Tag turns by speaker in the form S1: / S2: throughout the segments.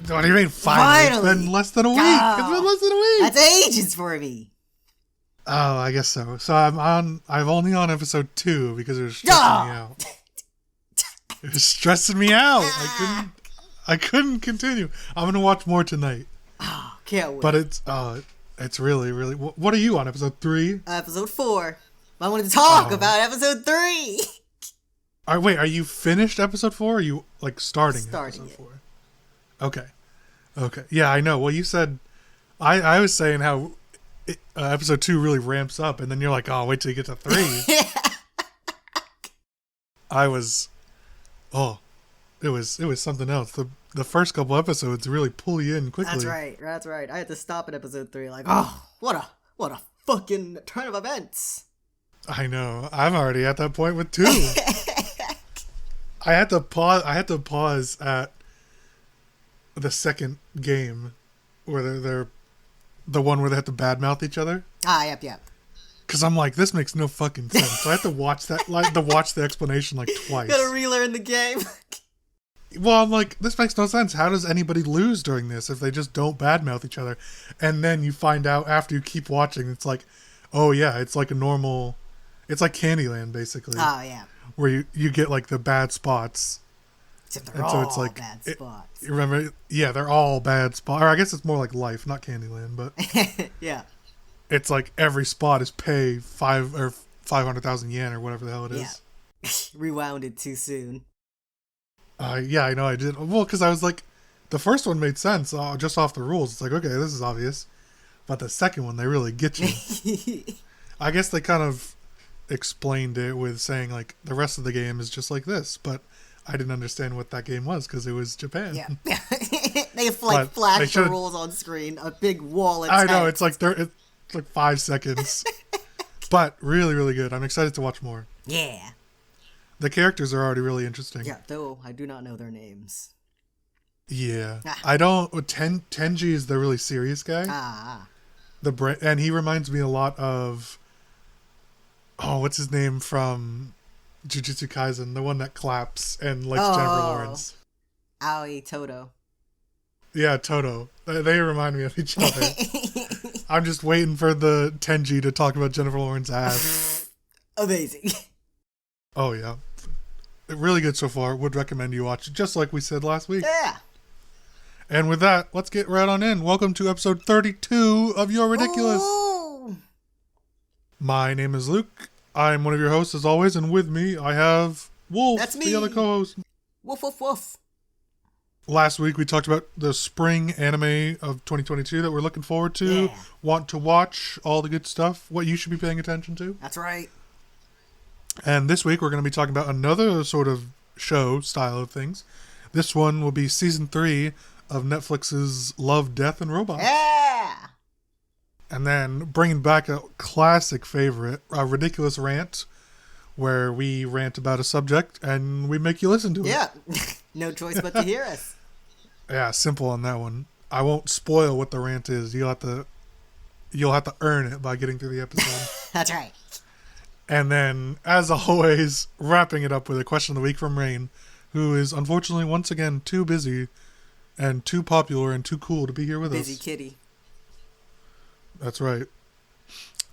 S1: What do you mean finally? It's been less than a week.
S2: Oh,
S1: it's been less than a week.
S2: That's ages for me.
S1: Oh, I guess so. So I'm only on episode 2 because it was stressing me out. It was stressing me out. I couldn't continue. I'm gonna watch more tonight.
S2: Oh, can't wait.
S1: But it's really, really. What are you on, episode 3?
S2: Episode 4. I wanted to talk about episode 3.
S1: Wait, are you finished episode 4? Or are you starting episode 4? Okay. Yeah, I know. Well, you said I was saying how episode 2 really ramps up, and then you're like, oh, wait till you get to 3. I was, it was something else. The first couple episodes really pull you in quickly.
S2: That's right. I had to stop at episode 3, what a fucking turn of events.
S1: I know. I'm already at that point with 2. I had to pause at the second game where they're the one where they have to badmouth each other.
S2: Yep.
S1: Because I'm like, this makes no fucking sense. So I have to watch that, watch the explanation twice.
S2: Gotta relearn the game.
S1: Well, I'm like, this makes no sense. How does anybody lose during this if they just don't badmouth each other? And then you find out after you keep watching, it's like, oh yeah, it's like a normal, it's like Candyland basically.
S2: Oh yeah.
S1: Where you get the bad spots.
S2: Except they're all bad spots.
S1: You remember? Yeah, they're all bad spots. Or I guess it's more like Life, not Candyland, but
S2: yeah.
S1: It's like every spot is pay 500,000 yen or whatever the hell it is.
S2: Yeah. Rewound it too soon.
S1: Yeah, I know I did. Well, because I was like, the first one made sense just off the rules. It's like, okay, this is obvious. But the second one, they really get you. I guess they kind of explained it with saying the rest of the game is just like this, but I didn't understand what that game was because it was Japan.
S2: Yeah. They flash the rules on screen, a big wall of text.
S1: I know, it's like 5 seconds. But really, really good. I'm excited to watch more.
S2: Yeah.
S1: The characters are already really interesting.
S2: Yeah, though I do not know their names.
S1: Yeah. I don't... Tenji is the really serious guy. And he reminds me a lot of... Oh, what's his name from Jujutsu Kaisen? The one that claps and likes Jennifer Lawrence.
S2: Aoi Toto.
S1: Yeah, Toto. They remind me of each other. I'm just waiting for the Tenji to talk about Jennifer Lawrence's ass.
S2: Amazing.
S1: Oh, yeah. Really good so far. Would recommend you watch it, just like we said last week.
S2: Yeah.
S1: And with that, let's get right on in. Welcome to episode 32 of You're Ridiculous.
S2: Ooh.
S1: My name is Luke. I'm one of your hosts, as always, and with me, I have Wolf,
S2: That's me.
S1: the other co-host.
S2: Woof, woof, woof.
S1: Last week, we talked about the spring anime of 2022 that we're looking forward to, want to watch, all the good stuff, what you should be paying attention to.
S2: That's right.
S1: And this week, we're going to be talking about another sort of show style of things. This one will be season 3 of Netflix's Love, Death, and Robots.
S2: Yeah!
S1: And then bringing back a classic favorite, a ridiculous rant, where we rant about a subject and we make you listen to it.
S2: Yeah. No choice but to hear us.
S1: Yeah, simple on that one. I won't spoil what the rant is. You'll have to earn it by getting through the episode.
S2: That's right.
S1: And then, as always, wrapping it up with a question of the week from Rain, who is unfortunately once again too busy and too popular and too cool to be here with us.
S2: Busy kitty.
S1: That's right.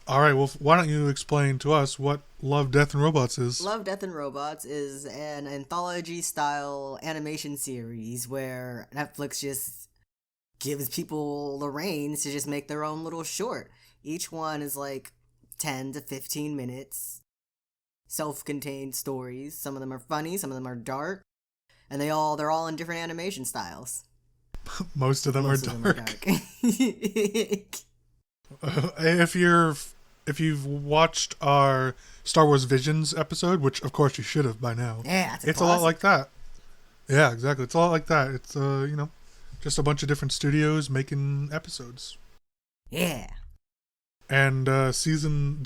S1: All right, well, why don't you explain to us what Love, Death, and Robots is?
S2: Love, Death, and Robots is an anthology-style animation series where Netflix just gives people the reins to just make their own little short. Each one is 10 to 15 minutes. Self-contained stories. Some of them are funny, some of them are dark. And they're all in different animation styles.
S1: Most of them are dark. If you've watched our Star Wars Visions episode, which of course you should have by now.
S2: Yeah,
S1: it's a lot like that. Yeah, exactly. It's a lot like that. It's just a bunch of different studios making episodes.
S2: Yeah.
S1: And do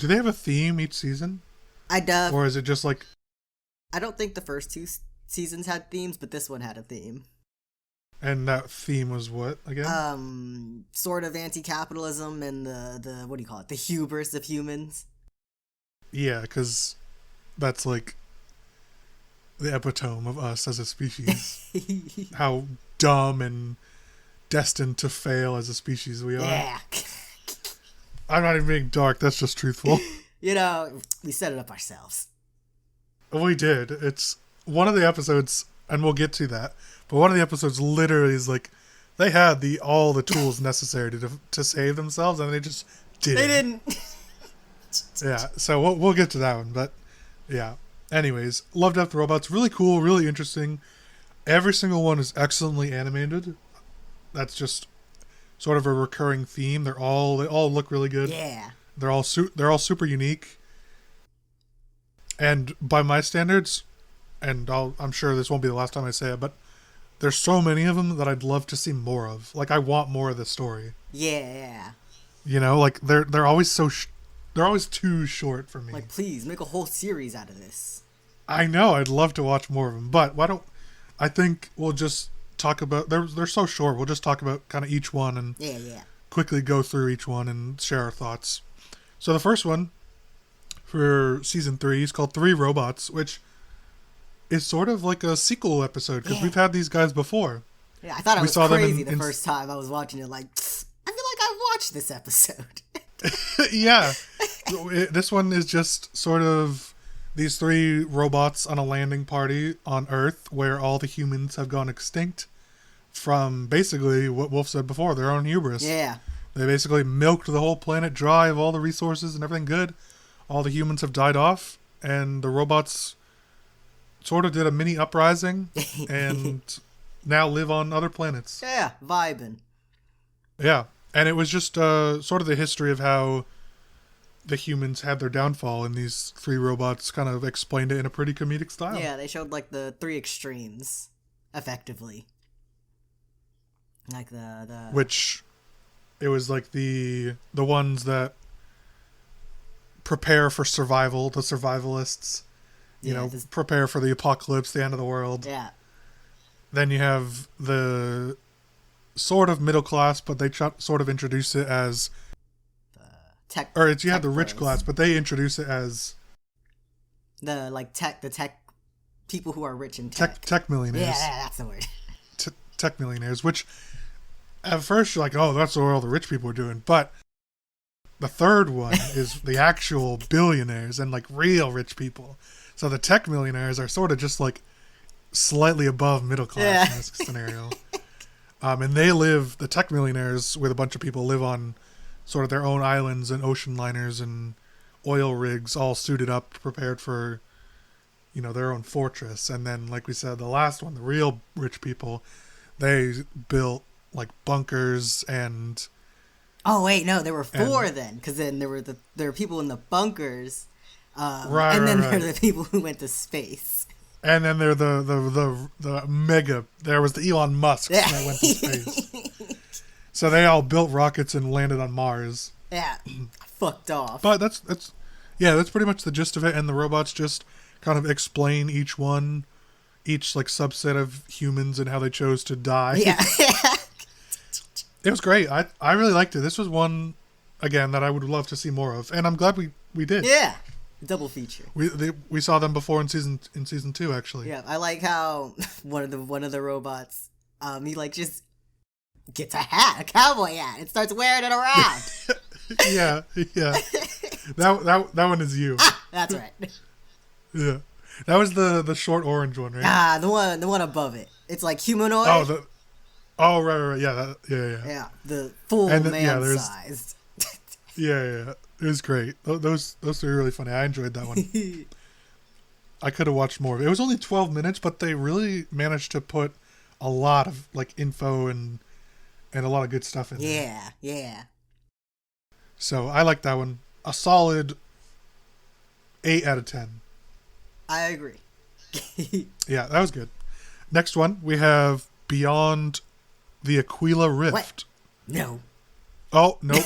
S1: they have a theme each season? Or is it just
S2: I don't think the first 2 seasons had themes, but this one had a theme.
S1: And that theme was what, again?
S2: Sort of anti-capitalism and the what do you call it? The hubris of humans.
S1: Yeah, because that's the epitome of us as a species. How dumb and destined to fail as a species we are.
S2: Yeah.
S1: I'm not even being dark. That's just truthful.
S2: You know, we set it up ourselves.
S1: We did. It's one of the episodes, and we'll get to that. But one of the episodes literally is like they had all the tools necessary to save themselves, and they just didn't.
S2: They didn't.
S1: Yeah. So we'll get to that one, but yeah. Anyways, Love, Death, Robots, really cool, really interesting. Every single one is excellently animated. That's just sort of a recurring theme. They all look really good.
S2: Yeah.
S1: They're all super unique. And by my standards, and I'm sure this won't be the last time I say it, but there's so many of them that I'd love to see more of. Like, I want more of this story.
S2: Yeah.
S1: You know, like they're always they're always too short for me.
S2: Like, please make a whole series out of this.
S1: I know, I'd love to watch more of them, but I think we'll just talk about, they're so short, we'll just talk about kind of each one and quickly go through each one and share our thoughts. So the first one for season 3 is called 3 Robots, which is sort of like a sequel episode because we've had these guys before.
S2: Yeah, I thought it was crazy the first time I was watching it. Like, I feel like I watched this episode.
S1: Yeah. This one is just sort of these 3 robots on a landing party on Earth where all the humans have gone extinct from basically what Wolf said before, their own hubris.
S2: Yeah.
S1: They basically milked the whole planet dry of all the resources and everything good. All the humans have died off, and the robots sort of did a mini uprising and now live on other planets.
S2: Yeah, vibing.
S1: Yeah, and it was just sort of the history of how the humans had their downfall, and these 3 robots kind of explained it in a pretty comedic style.
S2: Yeah, they showed like the 3 extremes, effectively. Like the
S1: Which, it was like the ones that prepare for survival, the survivalists, you know, prepare for the apocalypse, the end of the world.
S2: Yeah.
S1: Then you have the sort of middle class, but they sort of introduce it as
S2: tech.
S1: Or you have the rich class, but they introduce it as
S2: the tech people who are rich in tech.
S1: Tech millionaires.
S2: Yeah, that's the word.
S1: Tech millionaires, which at first you're like, oh, that's what all the rich people are doing. But the third one is the actual billionaires and like real rich people. So the tech millionaires are sort of just like slightly above middle class in this scenario. And the tech millionaires with a bunch of people live on sort of their own islands and ocean liners and oil rigs all suited up, prepared for, you know, their own fortress. And then, like we said, the last one, the real rich people, they built like bunkers and...
S2: Oh, wait, no, there were 4 then, because then there were people in the bunkers,
S1: right,
S2: and then
S1: right.
S2: there are the people who went to space.
S1: And then there are the mega... There was the Elon Musk that went to space. So they all built rockets and landed on Mars.
S2: Yeah, fucked off.
S1: But that's pretty much the gist of it. And the robots just kind of explain each like subset of humans and how they chose to die.
S2: Yeah.
S1: It was great. I really liked it. This was one, again, that I would love to see more of, and I'm glad we did.
S2: Yeah, double feature.
S1: We saw them before in season 2 actually.
S2: Yeah, I like how one of the robots, he like just gets a cowboy hat, and starts wearing it around.
S1: yeah. That one is you.
S2: That's right.
S1: Yeah, that was the short orange one, right?
S2: The one above it. It's like humanoid.
S1: Oh, right. Yeah,
S2: Yeah, the full man-sized.
S1: Yeah. It was great. Those are really funny. I enjoyed that one. I could have watched more of it. It was only 12 minutes, but they really managed to put a lot of like info and a lot of good stuff in there.
S2: Yeah.
S1: So I like that one. A solid 8 out of 10.
S2: I agree.
S1: Yeah, that was good. Next one, we have Beyond the Aquila Rift.
S2: What? No.
S1: Oh, nope.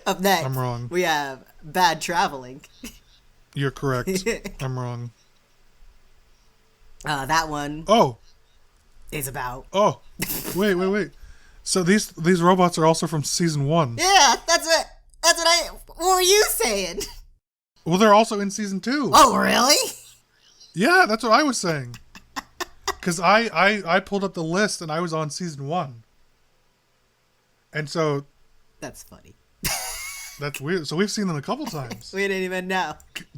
S2: Up next,
S1: I'm wrong.
S2: We have Bad Traveling.
S1: You're correct. I'm wrong.
S2: That one.
S1: Oh.
S2: Is about.
S1: Oh. Wait. So these robots are also from season 1.
S2: Yeah, that's what were you saying?
S1: Well, they're also in season 2.
S2: Oh, really?
S1: Yeah, that's what I was saying. because I pulled up the list and I was on season 1, and so
S2: That's funny.
S1: that's weird. So we've seen them a couple times.
S2: We didn't even know.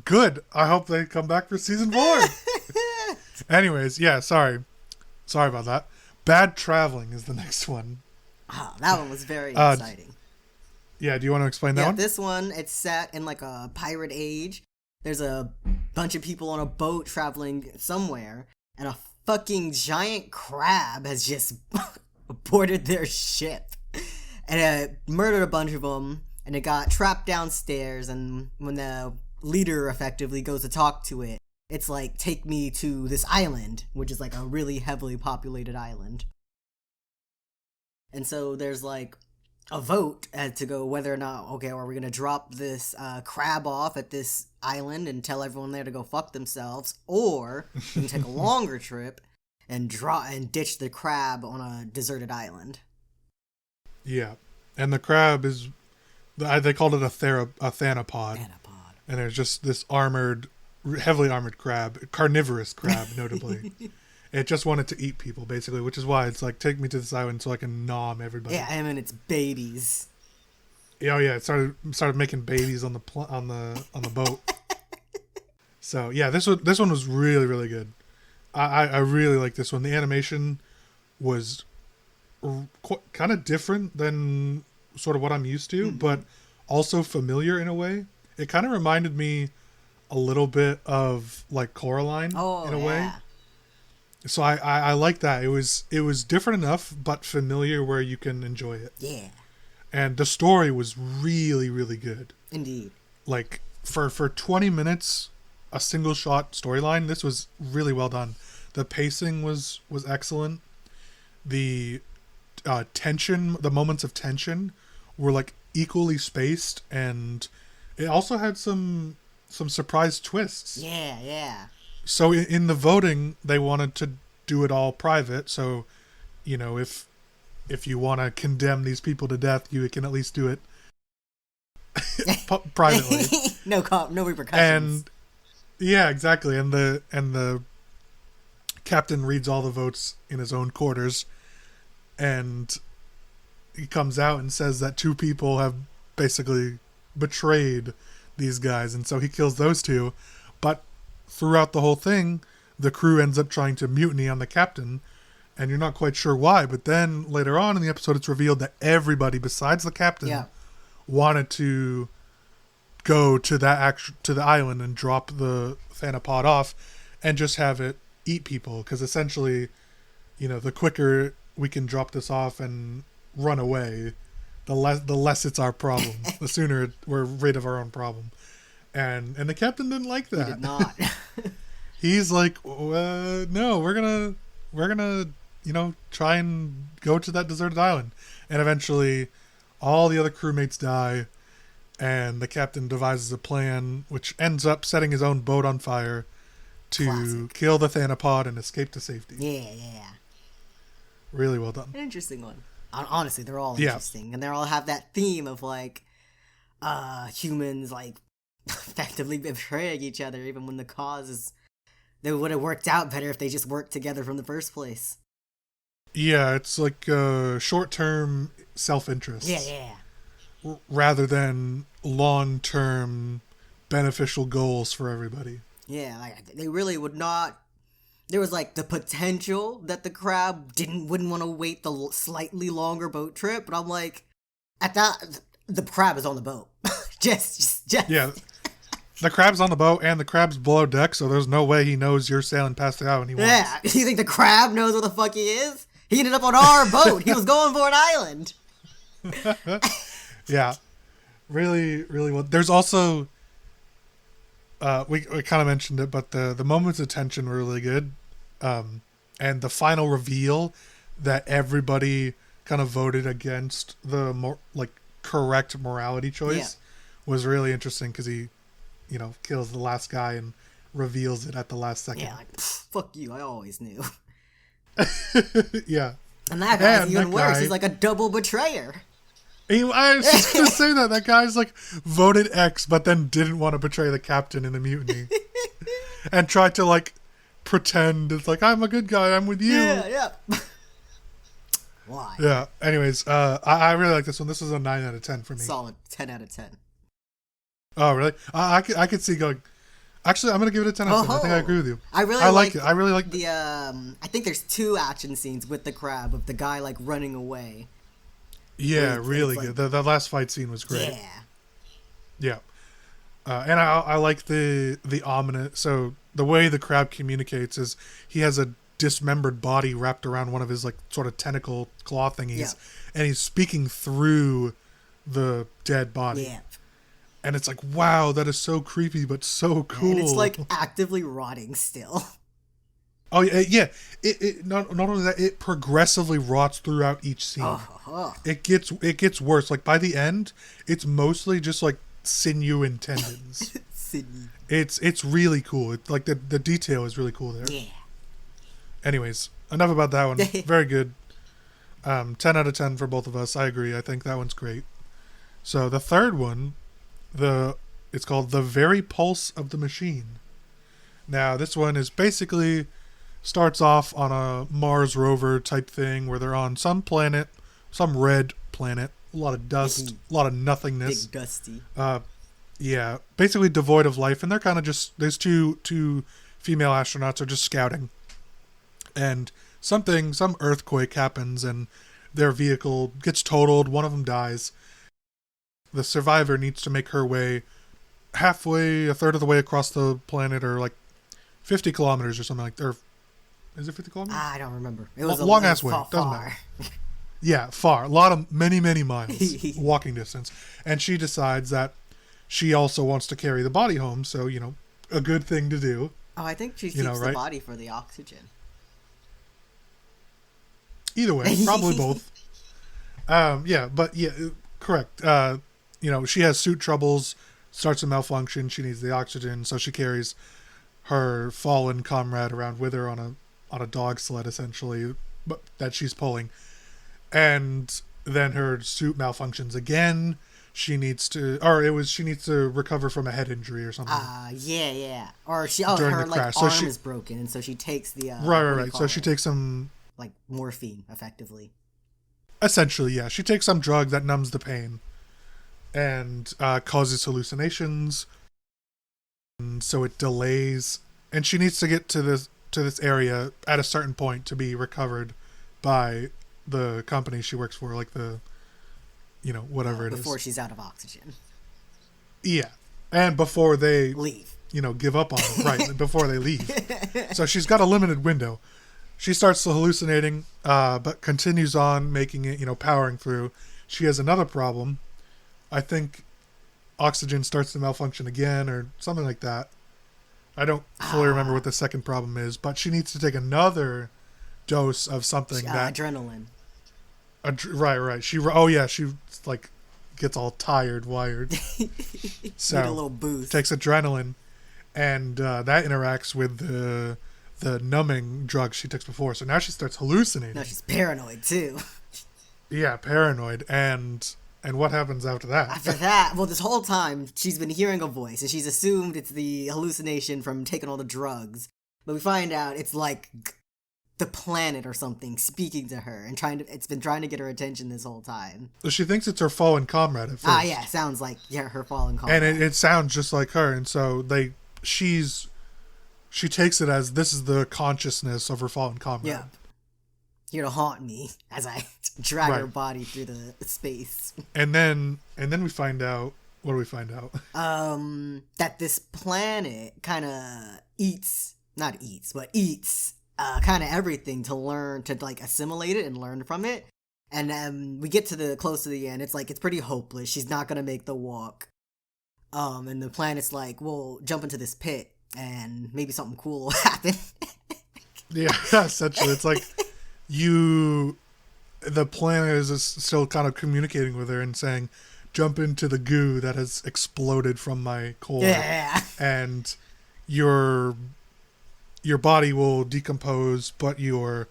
S1: Good. I hope they come back for season 4. Anyways, yeah. Sorry about that. Bad Traveling is the next one.
S2: Oh, that one was very exciting.
S1: Yeah, do you want to explain that one?
S2: This one, it's set in like a pirate age. There's a bunch of people on a boat traveling somewhere, and a fucking giant crab has just boarded their ship. And it murdered a bunch of them, and it got trapped downstairs, and when the leader effectively goes to talk to it, it's like, take me to this island, which is like a really heavily populated island. And so there's like a vote as to go whether or not, okay, are we going to drop this crab off at this island and tell everyone there to go fuck themselves, or we can take a longer trip and ditch the crab on a deserted island.
S1: Yeah. And the crab is, they called it a thanapod. And there's just this heavily armored crab, carnivorous crab, notably. It just wanted to eat people, basically, which is why it's like, take me to this island so I can nom everybody.
S2: Yeah, and it's babies.
S1: Oh yeah, it started making babies on the boat. So yeah, this one was really, really good. I really like this one. The animation was kind of different than sort of what I'm used to, but also familiar in a way. It kind of reminded me a little bit of like Coraline in a way. So I like that. It was different enough, but familiar where you can enjoy it.
S2: Yeah. And
S1: the story was really, really good.
S2: Indeed.
S1: Like for 20 minutes, a single shot storyline, this was really well done. The pacing was excellent. The tension, the moments of tension were like equally spaced, and it also had some surprise twists.
S2: Yeah.
S1: So in the voting, they wanted to do it all private. So, you know, if you want to condemn these people to death, you can at least do it privately.
S2: No repercussions.
S1: And yeah, exactly. And the captain reads all the votes in his own quarters, and he comes out and says that 2 people have basically betrayed these guys, and so he kills those 2. But throughout the whole thing, the crew ends up trying to mutiny on the captain, and you're not quite sure why. But then later on in the episode, it's revealed that everybody besides the captain wanted to go to the island and drop the thanapod off and just have it eat people, because essentially, you know, the quicker we can drop this off and run away, the less it's our problem. The sooner we're rid of our own problem. And the captain didn't like that.
S2: He did not.
S1: He's like, no, we're gonna, you know, try and go to that deserted island. And eventually, all the other crewmates die, and the captain devises a plan, which ends up setting his own boat on fire to kill the thanapod and escape to safety.
S2: Yeah.
S1: Really well done.
S2: An interesting one. Honestly, they're all interesting, and they all have that theme of like humans like effectively betraying each other, even when the cause is, they would have worked out better if they just worked together from the first place.
S1: Yeah, it's like short-term self-interest.
S2: Yeah.
S1: Rather than long-term beneficial goals for everybody.
S2: Yeah, like they really would not. There was like the potential that the crab wouldn't want to wait the slightly longer boat trip, but I'm like, at that, the crab is on the boat. just. Yeah.
S1: The crab's on the boat, and the crab's below deck, so there's no way he knows you're sailing past the island he wants.
S2: Yeah, you think the crab knows where the fuck he is? He ended up on our boat. He was going for an island.
S1: Yeah. Really, really well. There's also, we kind of mentioned it, but the moments of tension were really good. And the final reveal that everybody kind of voted against the more correct morality choice was really interesting, because he, you know, kills the last guy and reveals it at the last second.
S2: Yeah, like, fuck you, I always knew.
S1: Yeah.
S2: And that guy's even worse. He's like a double betrayer.
S1: I was just going to say that guy's like voted X, but then didn't want to betray the captain in the mutiny. And tried to like pretend it's like, I'm a good guy, I'm with you.
S2: Yeah. Why?
S1: Yeah. Anyways, I really like this one. This is a 9 out of 10 for me.
S2: Solid 10 out of 10.
S1: Oh, really? I could see going. Actually, I'm gonna give it a 10 out of 10. I think I agree with you.
S2: I really
S1: like it. I really like
S2: the. I think there's 2 action scenes with the crab of the guy like running away.
S1: Yeah, really good. The last fight scene was great.
S2: Yeah.
S1: And I like the ominous. So the way the crab communicates is he has a dismembered body wrapped around one of his like sort of tentacle claw thingies, and he's speaking through the dead body.
S2: Yeah.
S1: And it's like, wow, that is so creepy, but so cool.
S2: And it's like actively rotting still.
S1: Oh yeah. It not only that, it progressively rots throughout each scene. It gets worse. Like by the end, it's mostly just like sinew and tendons.
S2: Sinew.
S1: It's really cool. It's like the detail is really cool there.
S2: Yeah.
S1: Anyways, enough about that one. Very good. 10 out of 10 for both of us. I agree. I think that one's great. So the third one, it's called The Very Pulse of the Machine. Now this one is basically starts off on a Mars rover type thing where they're on some planet, some red planet, a lot of dust, a lot of nothingness.
S2: Big dusty.
S1: Yeah, basically devoid of life, and they're kind of just, there's two female astronauts are just scouting. And some earthquake happens and their vehicle gets totaled, one of them dies. The survivor needs to make her way halfway, a third of the way across the planet, or like 50 kilometers or something like that. Is it 50 kilometers?
S2: I don't remember. It was a
S1: long ass way.
S2: Doesn't matter.
S1: Yeah, far. A lot of many miles walking distance. And she decides that she also wants to carry the body home, so, a good thing to do.
S2: Oh, I think she keeps the body for the oxygen.
S1: Either way, probably both. Correct. She has suit troubles, starts to malfunction, she needs the oxygen, so she carries her fallen comrade around with her on a dog sled, essentially, but that she's pulling. And then her suit malfunctions again. She needs to recover from a head injury or something.
S2: Yeah. Or
S1: during
S2: her
S1: the crash.
S2: arm is broken, and so she takes the
S1: right. So she takes some
S2: like morphine, effectively.
S1: Essentially, yeah. She takes some drug that numbs the pain and causes hallucinations. And so it delays, and she needs to get to this area at a certain point to be recovered by the company she works for, like the whatever it is.
S2: Before she's out of oxygen.
S1: Yeah. And before they
S2: leave.
S1: Give up on her. Right, before they leave. So she's got a limited window. She starts hallucinating, but continues on making it, powering through. She has another problem. I think oxygen starts to malfunction again or something like that. I don't fully remember what the second problem is, but she needs to take another dose of something
S2: adrenaline.
S1: Right. She like gets all tired, wired. So
S2: need a little boost.
S1: Takes adrenaline, and that interacts with the numbing drug she took before. So now she starts hallucinating.
S2: No, she's paranoid too.
S1: Yeah, paranoid. And what happens after that?
S2: After that, well, this whole time she's been hearing a voice, and she's assumed it's the hallucination from taking all the drugs. But we find out it's like the planet or something speaking to her and it's been trying to get her attention this whole time.
S1: So she thinks it's her fallen comrade at first.
S2: Yeah, sounds like her fallen comrade.
S1: And it sounds just like her, and so she takes it as this is the consciousness of her fallen comrade.
S2: Yeah. Here to haunt me as I drag her body through the space.
S1: And then we find out, what do we find out?
S2: That this planet kind of eats kind of everything to learn to like assimilate it and learn from it. And we get to close to the end. It's like it's pretty hopeless. She's not gonna make the walk. And the planet's like, we'll jump into this pit and maybe something cool will happen.
S1: Yeah, essentially, it's like the planet is still kind of communicating with her and saying, jump into the goo that has exploded from my core.
S2: Yeah.
S1: And your body will decompose, but your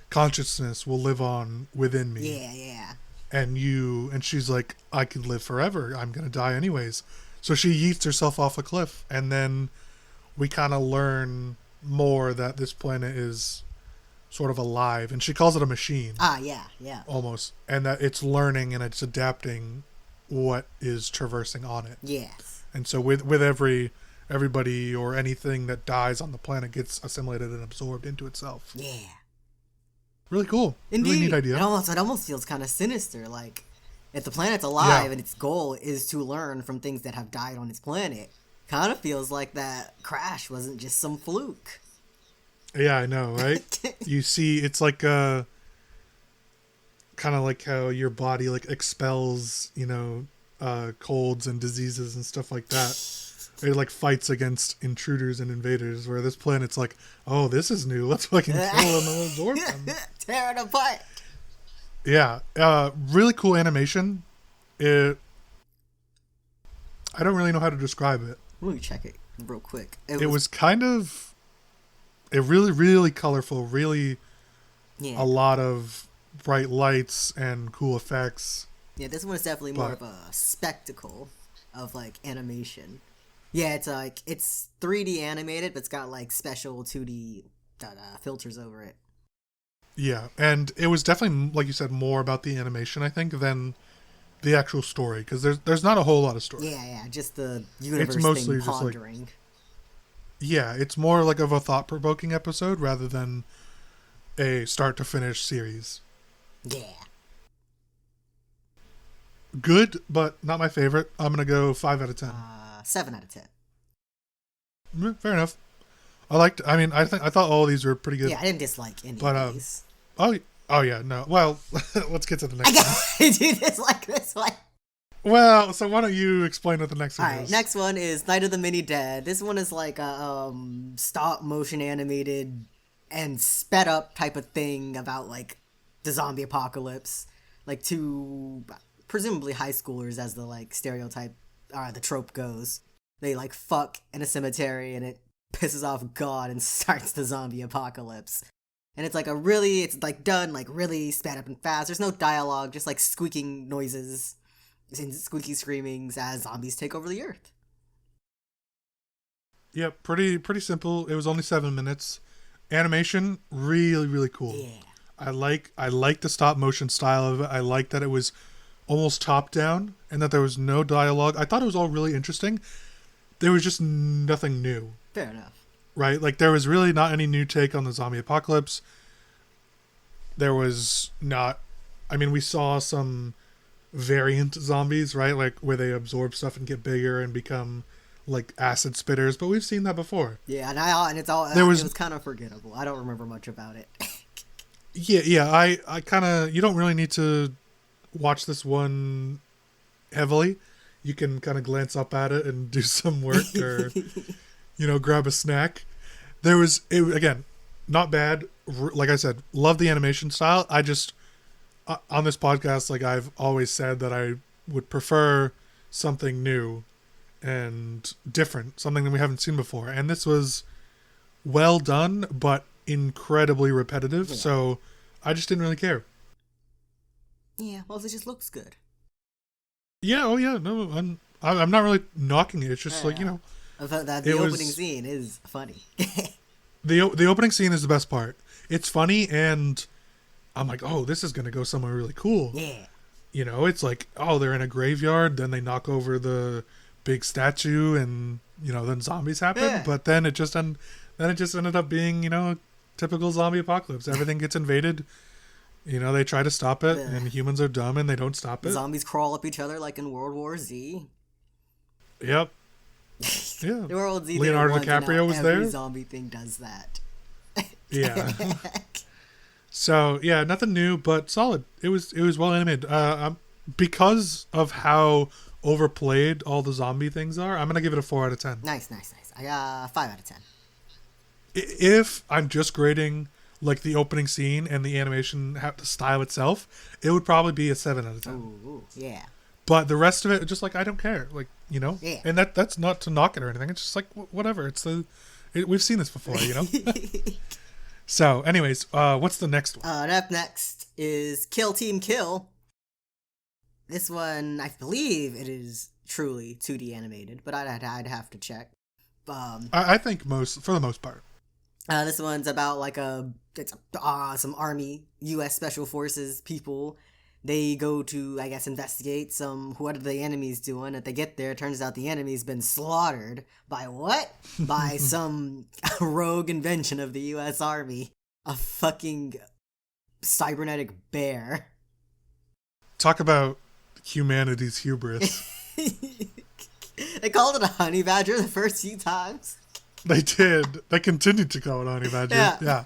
S1: consciousness will live on within me.
S2: Yeah.
S1: And she's like, I could live forever. I'm going to die anyways. So she yeets herself off a cliff. And then we kind of learn more that this planet is sort of alive, and she calls it a machine.
S2: Yeah.
S1: Almost. And that it's learning and it's adapting what is traversing on it.
S2: Yes.
S1: And so with everybody or anything that dies on the planet gets assimilated and absorbed into itself.
S2: Yeah.
S1: Really cool.
S2: Indeed.
S1: Really neat idea.
S2: It almost feels kind of sinister. Like, if the planet's alive and its goal is to learn from things that have died on its planet, kind of feels like that crash wasn't just some fluke.
S1: Yeah, I know, right? You see, it's like kind of like how your body like expels, colds and diseases and stuff like that. It like fights against intruders and invaders. Where this planet's like, oh, this is new. Let's fucking kill them and absorb them.
S2: Tear it apart.
S1: Yeah, really cool animation. I don't really know how to describe it.
S2: Let me check it real quick.
S1: It was kind of. Really, really colorful. Really, a lot of bright lights and cool effects.
S2: Yeah, this one is definitely more of a spectacle of like animation. Yeah, it's 3D animated, but it's got like special 2D filters over it.
S1: Yeah, and it was definitely, like you said, more about the animation, I think, than the actual story, because there's not a whole lot of story.
S2: Yeah, just the universe
S1: it's mostly
S2: thing pondering.
S1: Just like, yeah, it's more like of a thought-provoking episode rather than a start-to-finish series.
S2: Yeah.
S1: Good, but not my favorite. I'm going to go 5 out of 10.
S2: 7 out of 10.
S1: Fair enough. I thought all of these were pretty good.
S2: Yeah, I didn't dislike any of these.
S1: Oh yeah, no. Well, let's get to the next one.
S2: I do dislike this one.
S1: Well, so why don't you explain what the next one is?
S2: Alright, next one is Night of the Mini Dead. This one is like a stop motion animated and sped up type of thing about like the zombie apocalypse. Like two presumably high schoolers, as the like stereotype the trope goes. They like fuck in a cemetery and it pisses off God and starts the zombie apocalypse. And it's like it's like done like really sped up and fast. There's no dialogue, just like squeaking noises and squeaky screamings as zombies take over the earth.
S1: Yeah, pretty simple. It was only 7 minutes. Animation, really, really cool.
S2: Yeah.
S1: I like the stop motion style of it. I like that it was almost top down and that there was no dialogue. I thought it was all really interesting. There was just nothing new.
S2: Fair enough.
S1: Right? Like, there was really not any new take on the zombie apocalypse. There was not... I mean, we saw some variant zombies, right? Like, where they absorb stuff and get bigger and become, like, acid spitters. But we've seen that before.
S2: Yeah, and it was kind of forgettable. I don't remember much about it.
S1: Yeah, I kind of... You don't really need to watch this one heavily. You can kind of glance up at it and do some work or... grab a snack. Again, not bad. Like I said, love the animation style. I just, on this podcast, like I've always said that I would prefer something new and different, something that we haven't seen before. And this was well done, but incredibly repetitive. Yeah. So I just didn't really care.
S2: Yeah, well, it just looks good.
S1: Yeah, oh yeah. No, I'm not really knocking it. It's just like,
S2: I thought that the opening scene is funny.
S1: The opening scene is the best part. It's funny, and I'm like, oh, this is going to go somewhere really cool.
S2: Yeah.
S1: It's like, oh, they're in a graveyard, then they knock over the big statue, and, then zombies happen. Yeah. But then it just ended up being, a typical zombie apocalypse. Everything gets invaded. They try to stop it, and humans are dumb, and they don't stop it.
S2: Zombies crawl up each other like in World War Z.
S1: Yep. Yeah.
S2: World Z
S1: Leonardo DiCaprio was there.
S2: Every zombie thing does that.
S1: Yeah. So yeah, nothing new, but solid. It was well animated. Because of how overplayed all the zombie things are, I'm gonna give it a 4 out of 10.
S2: Nice. I got 5 out of 10.
S1: If I'm just grading like the opening scene and the animation, the style itself, it would probably be a 7 out of 10.
S2: Ooh, yeah.
S1: But the rest of it, just like I don't care, like
S2: Yeah.
S1: And that's not to knock it or anything. It's just like whatever. We've seen this before, So, anyways, what's the next one?
S2: Up next is Kill Team Kill. This one, I believe it is truly 2D animated, but I'd have to check.
S1: I think for the most part.
S2: This one's about like some army U.S. Special Forces people. They go to, I guess, investigate what are the enemies doing. If they get there, it turns out the enemy's been slaughtered by what? By some rogue invention of the U.S. Army. A fucking cybernetic bear.
S1: Talk about humanity's hubris.
S2: They called it a honey badger the first few times.
S1: They did. They continued to call it honey badger. Yeah.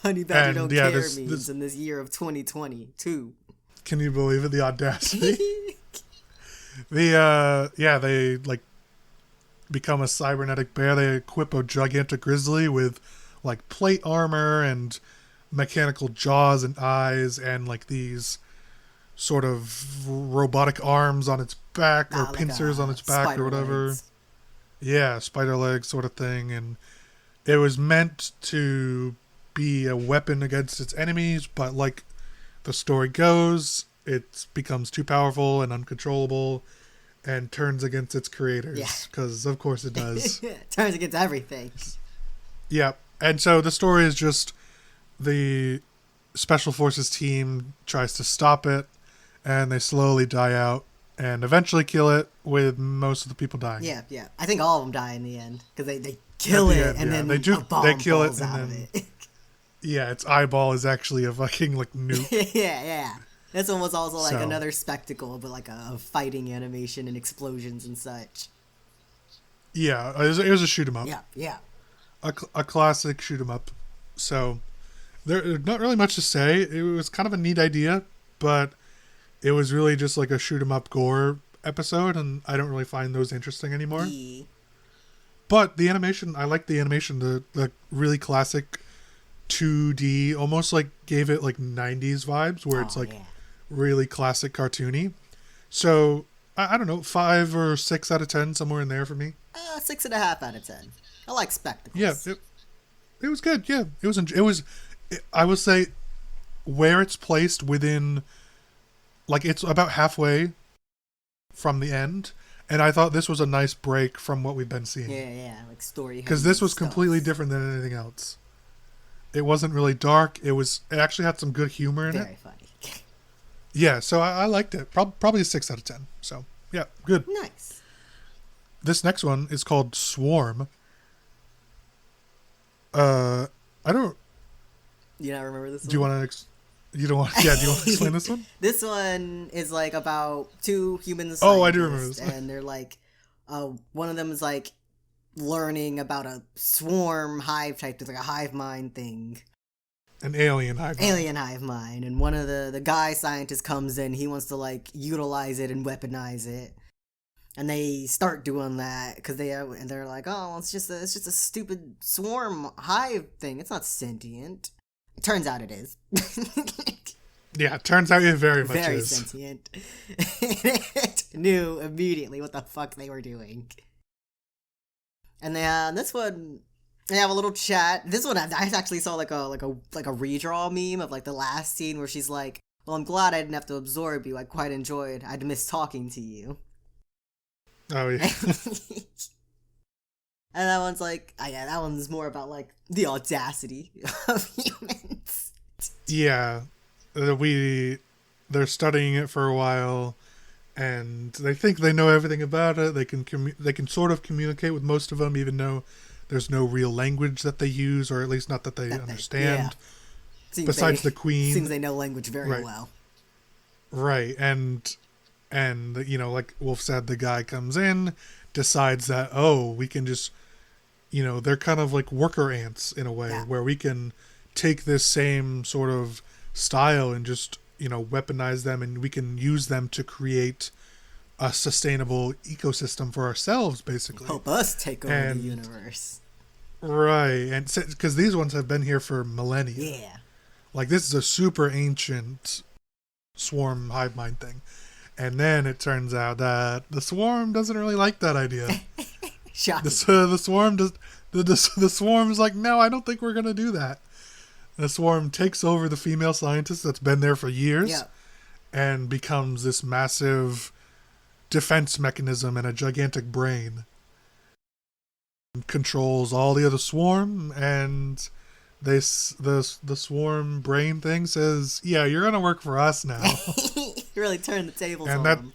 S2: Honey badger don't care means in this year of 2022.
S1: Can you believe it? The audacity. They like become a cybernetic bear. They equip a gigantic grizzly with like plate armor and mechanical jaws and eyes and like these sort of robotic arms on its back or pincers on its back or whatever.
S2: Legs.
S1: Yeah, spider legs sort of thing. And it was meant to be a weapon against its enemies, but like the story goes, it becomes too powerful and uncontrollable and turns against its creators. Because of course it does.
S2: Turns against everything.
S1: Yeah. And so the story is just the Special Forces team tries to stop it, and they slowly die out and eventually kill it, with most of the people dying.
S2: Yeah. I think all of them die in the end because they kill it and then a bomb
S1: they kill
S2: falls
S1: it and
S2: out
S1: then
S2: of it.
S1: Yeah, its eyeball is actually a fucking like nuke.
S2: yeah. This one was also like another spectacle, but like a fighting animation and explosions and such.
S1: Yeah, it was a shoot 'em up.
S2: Yeah.
S1: A classic shoot 'em up. So there's not really much to say. It was kind of a neat idea, but it was really just like a shoot 'em up gore episode, and I don't really find those interesting anymore. But the animation, I like the animation. The really classic 2D, almost like gave it like 90s vibes, where it's like really classic cartoony. So I don't know, 5 or 6 out of 10, somewhere in there for me.
S2: 6.5 out of 10. I like spectacles.
S1: Yeah, it was good. Yeah, I would say where it's placed within, like it's about halfway from the end, and I thought this was a nice break from what we've been seeing.
S2: Yeah, like story.
S1: Because this was completely different than anything else. It wasn't really dark. It actually had some good humor in it.
S2: Very funny.
S1: Yeah, so I liked it. Probably a 6 out of 10. So yeah, good.
S2: Nice.
S1: This next one is called Swarm. I don't.
S2: You not remember this one?
S1: Do you want to? You don't want? Yeah. Do you want to explain this one?
S2: This one is like about 2 human scientists.
S1: Oh, I do remember this.
S2: And they're like, one of them is like learning about a swarm hive type, like a hive mind thing.
S1: An alien hive mind.
S2: Alien hive mind. And one of the guy scientists comes in. He wants to like utilize it and weaponize it. And they start doing that because they're like, oh, it's just a stupid swarm hive thing. It's not sentient. It turns out it is.
S1: Yeah, it turns out it very much
S2: very
S1: is.
S2: Sentient. It knew immediately what the fuck they were doing. And then this one, they have a little chat. This one, I actually saw like a redraw meme of like the last scene where she's like, well, I'm glad I didn't have to absorb you. I quite enjoyed. I'd miss talking to you.
S1: Oh yeah.
S2: And that one's like, that one's more about like the audacity of humans.
S1: Yeah, they're studying it for a while, and they think they know everything about it. They can sort of communicate with most of them, even though there's no real language that they use, or at least not that they understand. Besides the queen,
S2: seems they know language very well.
S1: Right, and like Wolf said, the guy comes in, decides that we can just, they're kind of like worker ants in a way, where we can take this same sort of style and just weaponize them, and we can use them to create a sustainable ecosystem for ourselves, basically.
S2: Help us take over the universe.
S1: Right, and because these ones have been here for millennia.
S2: Yeah. Like,
S1: this is a super ancient swarm hive mind thing. And then it turns out that the swarm doesn't really like that idea.
S2: Shocking.
S1: The swarm does. The swarm's like, no, I don't think we're gonna do that. The swarm takes over the female scientist that's been there for years, and becomes this massive defense mechanism and a gigantic brain. controls all the other swarm, and the swarm brain thing says, yeah, you're gonna work for us now.
S2: Really turned the tables
S1: And
S2: on
S1: that
S2: him.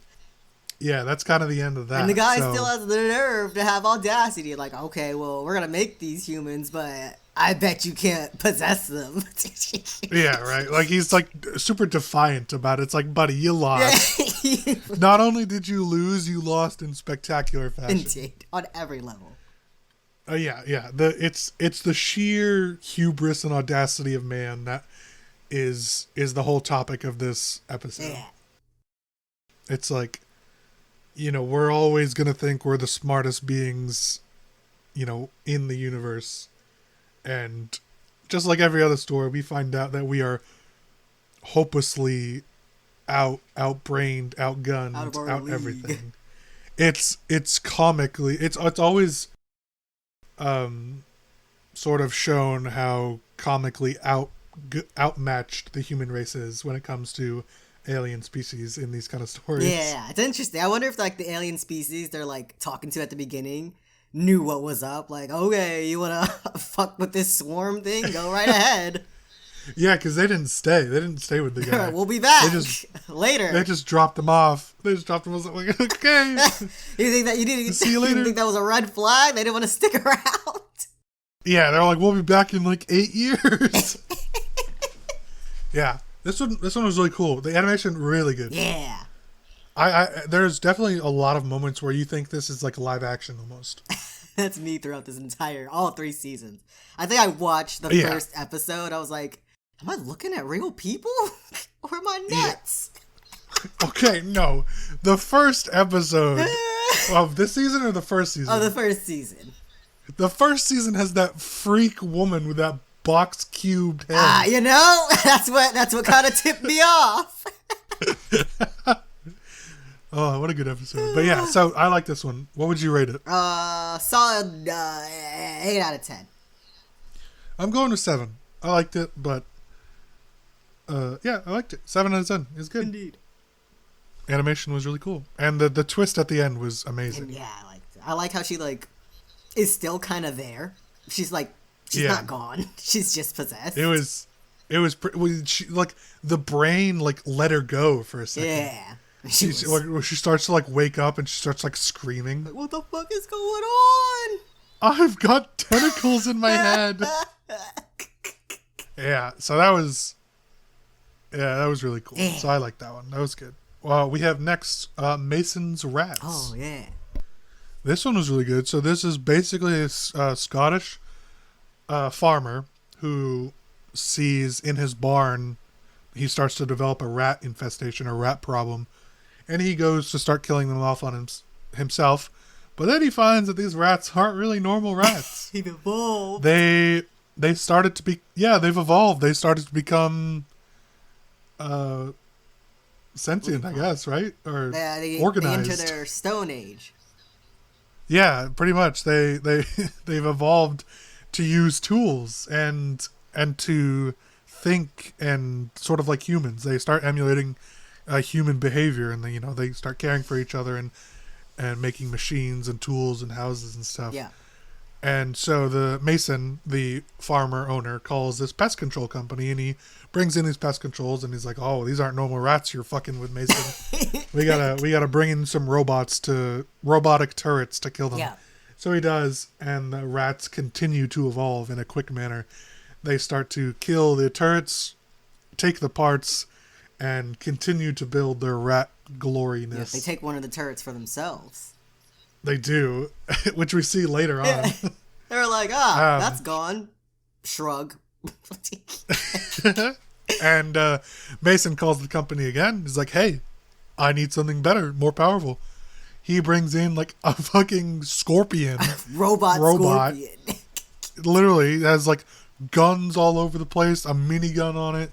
S1: yeah, that's kind of the end of that.
S2: And the guy
S1: So,
S2: still has the nerve to have audacity. Like, okay, well, we're gonna make these humans, but I bet you can't possess them.
S1: yeah, right. Like, he's like super defiant about it. It's like, buddy, you lost.
S2: Yeah.
S1: Not only did you lose, you lost in spectacular fashion.
S2: Indeed, on every level.
S1: Yeah. It's the sheer hubris and audacity of man that is the whole topic of this episode.
S2: Yeah.
S1: It's like, we're always gonna think we're the smartest beings, in the universe, and just like every other story, we find out that we are hopelessly outbrained, outgunned, out everything. It's comically, it's always sort of shown how comically outmatched the human race is when it comes to alien species in these kind of stories.
S2: Yeah, it's interesting. I wonder if like the alien species they're like talking to at the beginning knew what was up. Like, okay, you wanna fuck with this swarm thing? Go right ahead.
S1: Yeah, because they didn't stay. They didn't stay with the guy.
S2: We'll be back later.
S1: They just dropped him off. They just dropped him off. Like, okay.
S2: You think that you didn't
S1: See you later.
S2: You think that was a red flag? They didn't want to stick around.
S1: Yeah, they're like, we'll be back in like 8 years. Yeah, this one was really cool. The animation really good.
S2: Yeah.
S1: I there's definitely a lot of moments where you think this is like live action almost.
S2: That's me throughout this all 3 seasons. I think I watched the first episode. I was like, am I looking at real people? Or am I nuts?
S1: Yeah. Okay, no. The first episode of this season or the first season?
S2: Oh, the first season.
S1: The first season has that freak woman with that box cubed head.
S2: That's what kind of tipped me off.
S1: Oh, what a good episode. But yeah, so I like this one. What would you rate it?
S2: Solid 8 out of 10.
S1: I'm going to 7. I liked it, but yeah, I liked it. 7 out of 10. It's good.
S2: Indeed.
S1: Animation was really cool. And the twist at the end was amazing.
S2: And yeah, I liked it. I like how she like is still kind of there. She's not gone. She's just possessed.
S1: It was she, like the brain like let her go for a second.
S2: Yeah.
S1: She starts to like wake up and she starts like screaming.
S2: Like, what the fuck is going on?
S1: I've got tentacles in my head. Yeah, so that was really cool.
S2: Yeah.
S1: So I like that one. That was good. Well, we have next Mason's Rats.
S2: Oh yeah.
S1: This one was really good. So this is basically a Scottish farmer who sees in his barn, he starts to develop a rat infestation, a rat problem, and he goes to start killing them off on himself. But then he finds that these rats aren't really normal rats.
S2: They've evolved.
S1: They've evolved. They started to become sentient, I guess, right? Or
S2: they
S1: organized.
S2: They enter their Stone Age.
S1: Yeah, pretty much. They've evolved to use tools and to think and sort of like humans. They start emulating human behavior, and they start caring for each other and making machines and tools and houses and stuff.
S2: Yeah.
S1: And so the Mason, the farmer owner, calls this pest control company, and he brings in these pest controls, and he's like, "Oh, these aren't normal rats you're fucking with, Mason. we gotta bring in some robotic turrets to kill them."
S2: Yeah.
S1: So he does, and the rats continue to evolve in a quick manner. They start to kill the turrets, take the parts, and continue to build their rat gloriness.
S2: Yeah, they take one of the turrets for themselves.
S1: They do, which we see later on.
S2: Yeah. They're like, that's gone. Shrug.
S1: And Mason calls the company again. He's like, "Hey, I need something better, more powerful." He brings in like a fucking scorpion. robot.
S2: Scorpion.
S1: Literally has like guns all over the place, a minigun on it,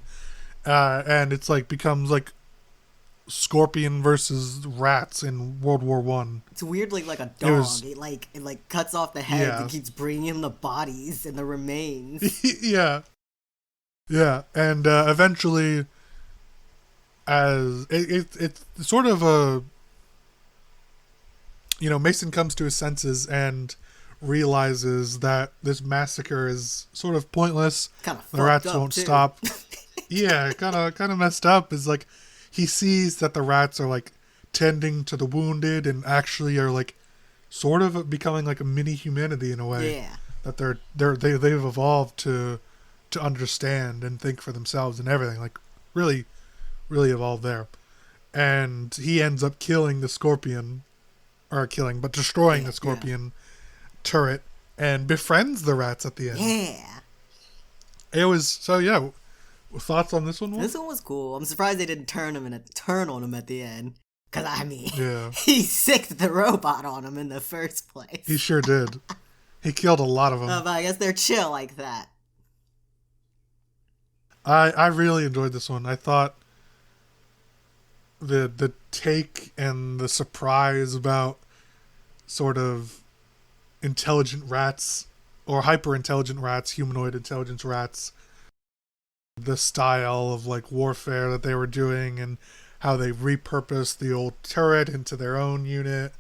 S1: and it's like becomes like scorpion versus rats in World War One.
S2: It's weirdly like a dog. It cuts off the head and keeps bringing in the bodies and the remains.
S1: Yeah, and eventually, as it's sort of a, Mason comes to his senses and realizes that this massacre is sort of pointless.
S2: Kind of
S1: The rats won't stop. Yeah, kind of messed up. Is like he sees that the rats are like tending to the wounded and actually are like sort of becoming like a mini humanity in a way.
S2: Yeah.
S1: That they've evolved to understand and think for themselves and everything. Like really, really evolved there. And he ends up killing the scorpion, or destroying the scorpion turret and befriends the rats at the end.
S2: Yeah.
S1: It was so yeah. Thoughts on this one?
S2: This one was cool. I'm surprised they didn't turn on him at the end. Cause I mean,
S1: yeah,
S2: he sicked the robot on him in the first place.
S1: He sure did. He killed a lot of them.
S2: But I guess they're chill like that.
S1: I really enjoyed this one. I thought the take and the surprise about sort of intelligent rats or hyper intelligent rats, humanoid intelligence rats, the style of like warfare that they were doing and how they repurposed the old turret into their own unit.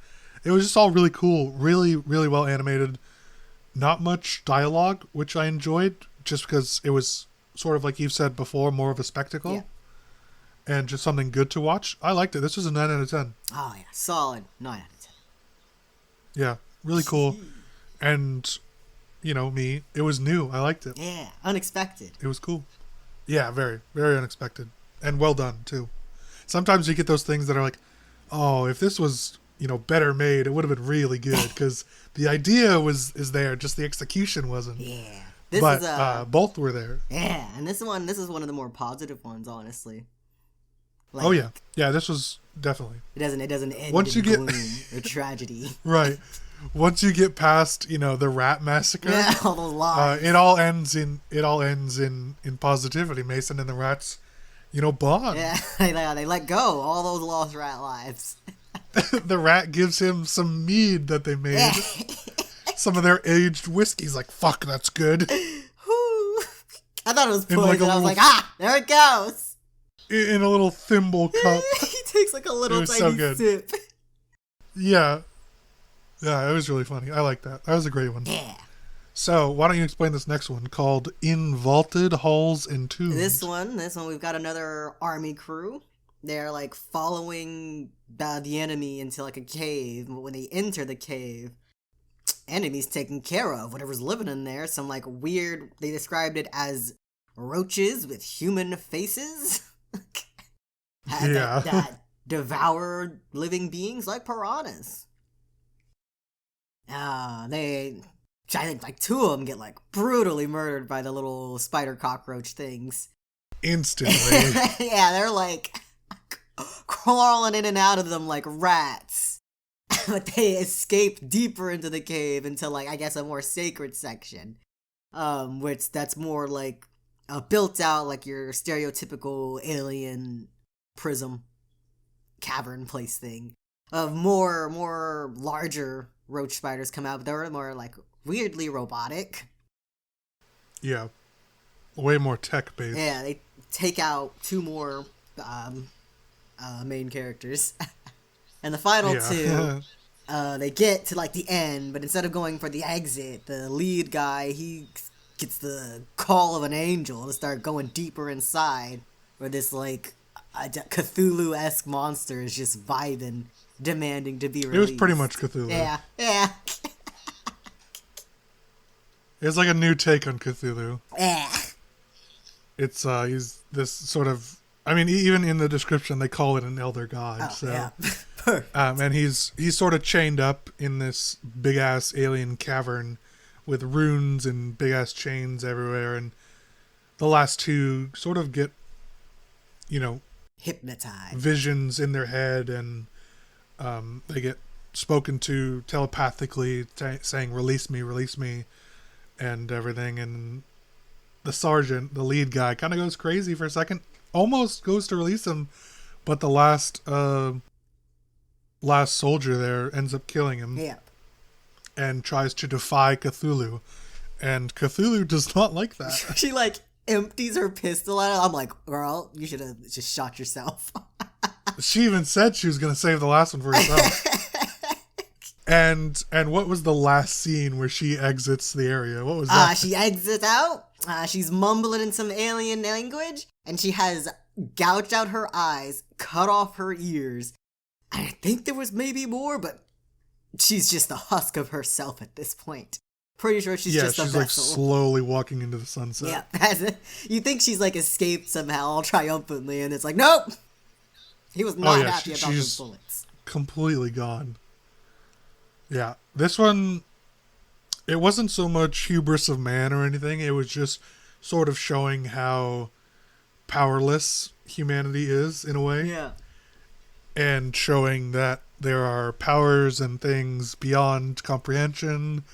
S1: It was just all really cool, really, really well animated. Not much dialogue, which I enjoyed just because it was sort of like you've said before, more of a spectacle.
S2: Yeah.
S1: And just something good to watch. I liked it. This was a 9 out of 10.
S2: Oh yeah, solid 9 out of 10.
S1: Yeah, really cool. And, you know, it was new. I liked it.
S2: Yeah, unexpected.
S1: It was cool. Yeah, very, very unexpected. And well done, too. Sometimes you get those things that are like, oh, if this was, better made, it would have been really good. Because the idea is there, just the execution wasn't.
S2: Yeah.
S1: Both were there.
S2: Yeah, and this is one of the more positive ones, honestly. Like,
S1: oh yeah, yeah. This was definitely.
S2: It doesn't end
S1: once you
S2: gloom or tragedy.
S1: Right. Once you get past, the rat massacre,
S2: all those lies.
S1: it all ends in positivity. Mason and the rats, bond.
S2: Yeah, they let go all those lost rat lives.
S1: The rat gives him some mead that they made.
S2: Yeah.
S1: Some of their aged whiskey's like, fuck, that's good.
S2: Whew. I thought it was poison.
S1: Like
S2: I was like, there it goes.
S1: In a little thimble cup.
S2: He takes like a little tiny
S1: so good.
S2: sip.
S1: Yeah. Yeah, it was really funny. I like that. That was a great one.
S2: Yeah.
S1: So, why don't you explain this next one called In Vaulted Halls and Tombs?
S2: This one, we've got another army crew. They're like following the enemy into like a cave. But when they enter the cave, enemy's taken care of. Whatever's living in there, some like weird, they described it as roaches with human faces.
S1: Yeah.
S2: that devour living beings like piranhas. I think like 2 of them get like brutally murdered by the little spider cockroach things.
S1: Instantly.
S2: Yeah, they're like crawling in and out of them like rats. But they escape deeper into the cave into like, I guess, a more sacred section. Which that's more like built out like your stereotypical alien prism cavern place thing. More larger roach spiders come out, but they're more like weirdly robotic.
S1: Yeah. Way more tech based.
S2: Yeah, they take out 2 more main characters. And the final 2, they get to like the end, but instead of going for the exit, the lead guy, he gets the call of an angel to start going deeper inside, where this like Cthulhu-esque monster is just vibing, demanding to be released.
S1: It was pretty much Cthulhu.
S2: Yeah.
S1: It was like a new take on Cthulhu.
S2: Yeah.
S1: It's he's this sort of, I mean, even in the description they call it an elder god.
S2: Oh,
S1: so
S2: yeah.
S1: and he's sort of chained up in this big ass alien cavern with runes and big ass chains everywhere, and the last 2 sort of get,
S2: Hypnotized.
S1: visions in their head, and they get spoken to telepathically saying release me, and everything. And the sergeant, the lead guy, kind of goes crazy for a second, almost goes to release him, but the last soldier there ends up killing him.
S2: Yep.
S1: And tries to defy Cthulhu, and Cthulhu does not like that.
S2: She like empties her pistol at him. I'm like, girl, you should have just shot yourself.
S1: She even said she was going to save the last one for herself. And what was the last scene where she exits the area? What was that?
S2: She exits out. She's mumbling in some alien language, and she has gouged out her eyes, cut off her ears. I think there was maybe more, but she's just the husk of herself at this point. Pretty sure she's just a vessel.
S1: Like slowly walking into the sunset.
S2: Yeah, you think she's like escaped somehow all triumphantly, and it's like, nope! He was not happy about those bullets.
S1: Completely gone. Yeah, this one, it wasn't so much hubris of man or anything, it was just sort of showing how powerless humanity is, in a way.
S2: Yeah.
S1: And showing that there are powers and things beyond comprehension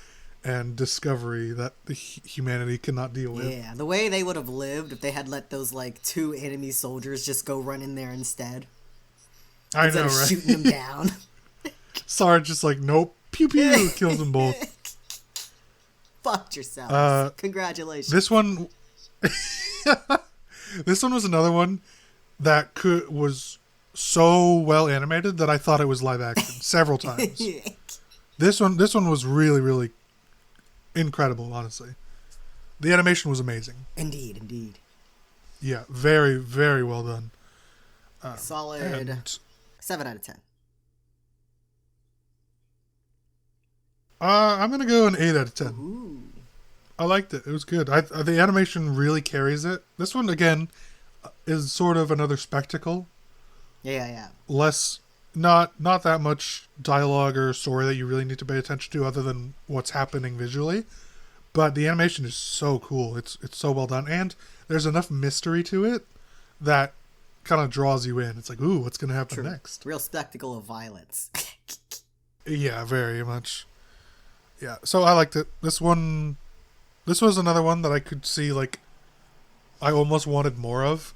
S1: and discovery that the humanity cannot deal with.
S2: Yeah, the way they would have lived if they had let those, like, 2 enemy soldiers just go run in there instead.
S1: I know, right?
S2: Instead of shooting them down.
S1: Sarge just like, nope, pew pew, kills them both.
S2: Fucked yourselves. Congratulations.
S1: This one... This one was another one that was so well animated that I thought it was live action several times. This one was really, really incredible, honestly. The animation was amazing.
S2: Indeed.
S1: Yeah, very, very well done.
S2: Solid 7 out of 10.
S1: I'm going to go an 8 out of 10.
S2: Ooh.
S1: I liked it. It was good. The animation really carries it. This one, again, is sort of another spectacle.
S2: Yeah.
S1: Less, not that much dialogue or story that you really need to pay attention to other than what's happening visually. But the animation is so cool. It's so well done. And there's enough mystery to it that kind of draws you in. It's like, ooh, what's going to happen next?
S2: Real spectacle of violence.
S1: Yeah, very much. Yeah, so I liked it. This was another one that I could see, like, I almost wanted more of.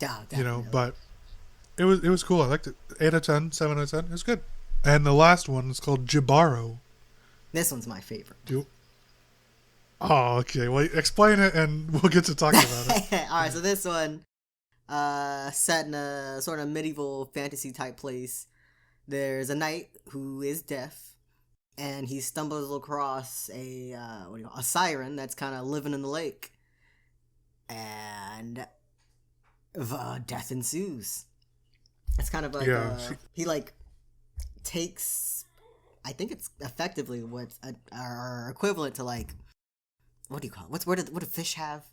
S2: Yeah,
S1: you know, but it was cool. I liked it. 8 out of 10, 7 out of 10. It was good. And the last one is called Jibaro.
S2: This one's my favorite.
S1: Oh, okay. Well, explain it and we'll get to talking about it.
S2: Alright, so this one, set in a sort of medieval fantasy type place. There's a knight who is deaf. And he stumbles across a siren that's kind of living in the lake. And death ensues. It's kind of like, he, like, takes, I think it's effectively what's our equivalent to, like, what do you call it? What do fish have?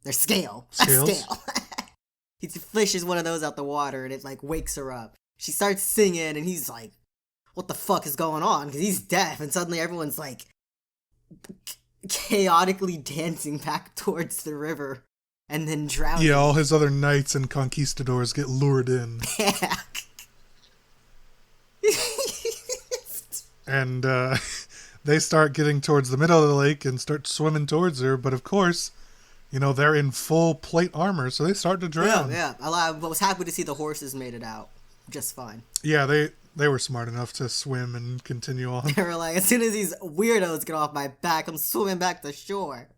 S2: Their scale.
S1: Scales?
S2: A scale. He fishes one of those out the water, and it, like, wakes her up. She starts singing, and he's like, what the fuck is going on? Because he's deaf, and suddenly everyone's, like, chaotically dancing back towards the river, and then drowning.
S1: Yeah, all his other knights and conquistadors get lured in.
S2: Yeah.
S1: And they start getting towards the middle of the lake and start swimming towards her, but of course, you know, they're in full plate armor, so they start to drown.
S2: Yeah. I was happy to see the horses made it out just fine.
S1: Yeah, they were smart enough to swim and continue on.
S2: They were like, as soon as these weirdos get off my back, I'm swimming back to shore.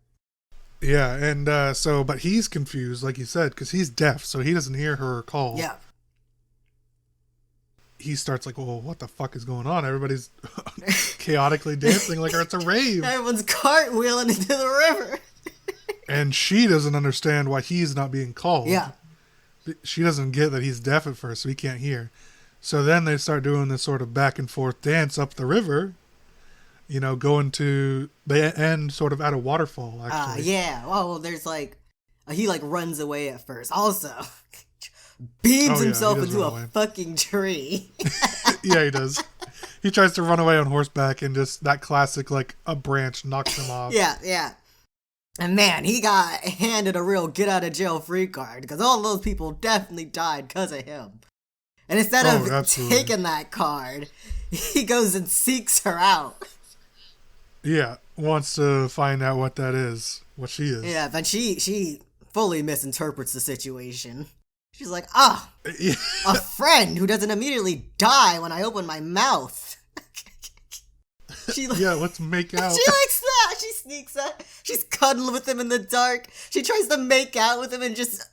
S1: Yeah, and but he's confused, like you said, because he's deaf, so he doesn't hear her call.
S2: Yeah.
S1: He starts like, well, what the fuck is going on? Everybody's chaotically dancing like it's a rave.
S2: Everyone's cartwheeling into the river.
S1: And she doesn't understand why he's not being called.
S2: Yeah.
S1: She doesn't get that he's deaf at first, so he can't hear. So then they start doing this sort of back and forth dance up the river. You know, they end sort of at a waterfall, actually.
S2: Yeah. Well, there's like, he like runs away at first. Also, beams himself into a fucking tree.
S1: Yeah, he does. He tries to run away on horseback and just that classic, like, a branch knocks him off.
S2: Yeah. And man, he got handed a real get out of jail free card because all those people definitely died because of him. And instead of taking that card, he goes and seeks her out.
S1: Yeah, wants to find out what that is, what she is.
S2: Yeah, but she fully misinterprets the situation. She's like, a friend who doesn't immediately die when I open my mouth.
S1: Yeah, let's make out.
S2: She likes that. She sneaks up. She's cuddling with him in the dark. She tries to make out with him and just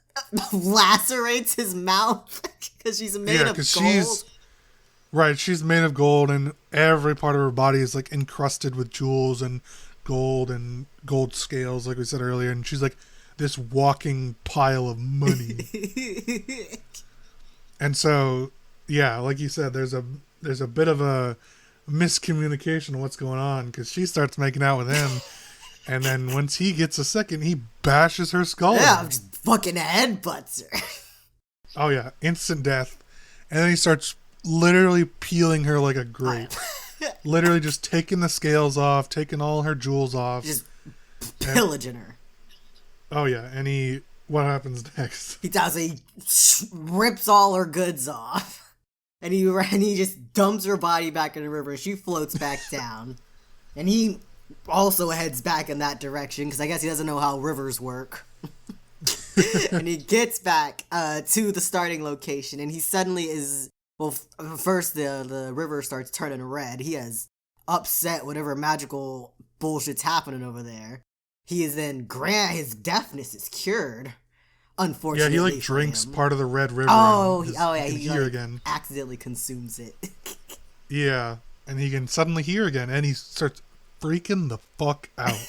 S2: lacerates his mouth because she's made of gold.
S1: Right, she's made of gold, and every part of her body is like encrusted with jewels and gold scales, like we said earlier. And she's like this walking pile of money. And so, yeah, like you said, there's a bit of a miscommunication on what's going on, because she starts making out with him, and then once he gets a second, he bashes her skull.
S2: Yeah, just fucking headbutts her.
S1: Oh yeah, instant death. And then he starts literally peeling her like a grape. Literally just taking the scales off, taking all her jewels off.
S2: Just pillaging her.
S1: Oh yeah, and what happens next?
S2: He rips all her goods off. And he just dumps her body back in the river. She floats back down. And he also heads back in that direction, because I guess he doesn't know how rivers work. And he gets back to the starting location, and he suddenly is... Well, first the river starts turning red. He has upset whatever magical bullshit's happening over there. He is then his deafness is cured. Unfortunately,
S1: yeah, he like drinks part of the red river.
S2: He
S1: hear
S2: like,
S1: again.
S2: Accidentally consumes it.
S1: Yeah, and he can suddenly hear again, and he starts freaking the fuck out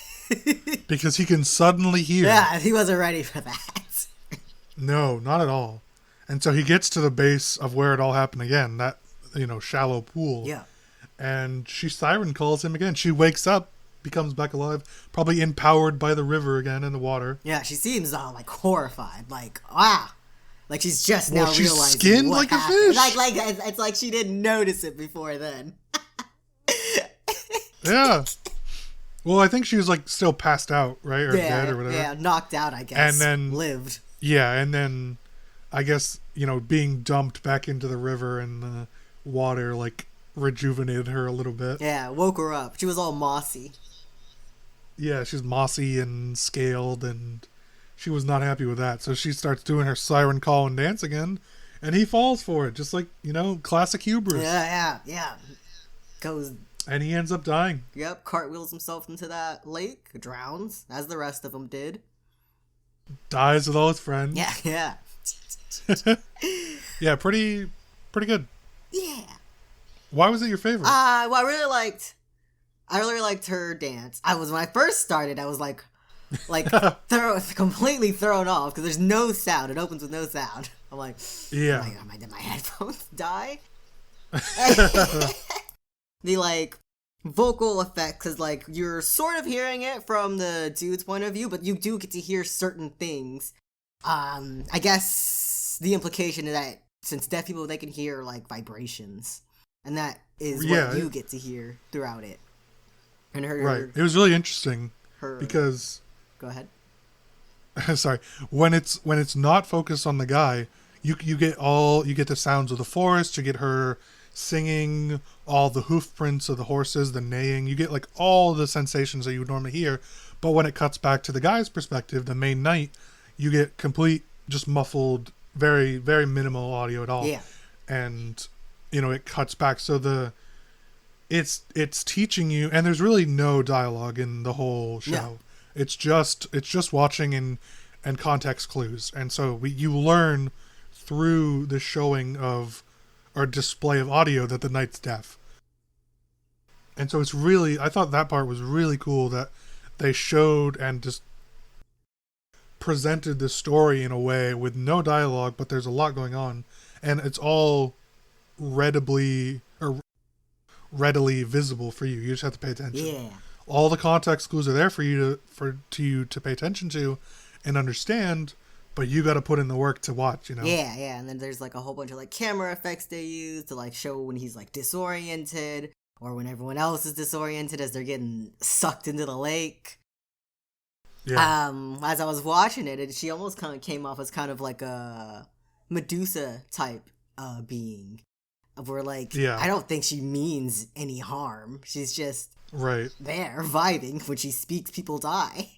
S1: because he can suddenly hear.
S2: Yeah, he wasn't ready for that.
S1: No, not at all. And so he gets to the base of where it all happened again, that, shallow pool.
S2: Yeah.
S1: And she siren calls him again. She wakes up, becomes back alive, probably empowered by the river again and the water.
S2: Yeah, she seems like horrified, like, wow. Like she's just now
S1: she's
S2: realizing
S1: skinned
S2: what
S1: like
S2: happened.
S1: a fish.
S2: Like it's like she didn't notice it before then.
S1: Yeah. Well, I think she was like still passed out, right? Or dead or whatever.
S2: Yeah, knocked out, I guess.
S1: And then
S2: lived.
S1: Yeah, and then I guess, being dumped back into the river and the water, like, rejuvenated her a little bit.
S2: Yeah, woke her up. She was all mossy.
S1: Yeah, she's mossy and scaled, and she was not happy with that. So she starts doing her siren call and dance again, and he falls for it, just like, classic hubris.
S2: Yeah. Goes...
S1: And he ends up dying.
S2: Yep, cartwheels himself into that lake, drowns, as the rest of them did.
S1: Dies with all his friends.
S2: Yeah.
S1: Yeah, pretty good.
S2: Yeah.
S1: Why was it your favorite?
S2: Well, I really liked her dance. When I first started, I was like completely thrown off because there's no sound. It opens with no sound. I'm like,
S1: yeah.
S2: Did my headphones die? The vocal effects, because you're sort of hearing it from the dude's point of view, but you do get to hear certain things. I guess the implication is that since deaf people, they can hear vibrations, and that is what you get to hear throughout it. And
S1: right, it was really interesting because
S2: go ahead.
S1: Sorry, when it's not focused on the guy, you get the sounds of the forest. You get her singing, all the hoof prints of the horses, the neighing. You get all the sensations that you would normally hear. But when it cuts back to the guy's perspective, the main knight, you get complete, just muffled, very, very minimal audio at all.
S2: Yeah.
S1: And, it cuts back. So it's teaching you, and there's really no dialogue in the whole show. No. It's just watching and context clues. And so you learn through the showing of, or display of audio, that the knight's deaf. And so I thought that part was really cool, that they showed and just presented the story in a way with no dialogue, but there's a lot going on, and it's all readily visible for you. You just have to pay attention.
S2: Yeah.
S1: All the context clues are there for you to pay attention to and understand, but you got to put in the work to watch,
S2: Yeah, and then there's a whole bunch of camera effects they use to show when he's disoriented, or when everyone else is disoriented as they're getting sucked into the lake.
S1: Yeah.
S2: As I was watching it, she almost kind of came off as kind of like a Medusa type being, where I don't think she means any harm. She's just there vibing. When she speaks, people die.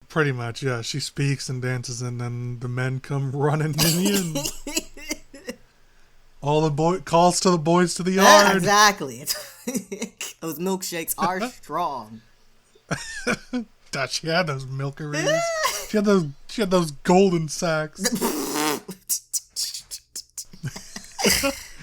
S1: Pretty much, yeah. She speaks and dances, and then the men come running in the end. All the calls to the boys to the yard.
S2: Yeah, exactly. Those milkshakes are strong.
S1: She had those milkeries. She had those golden sacks.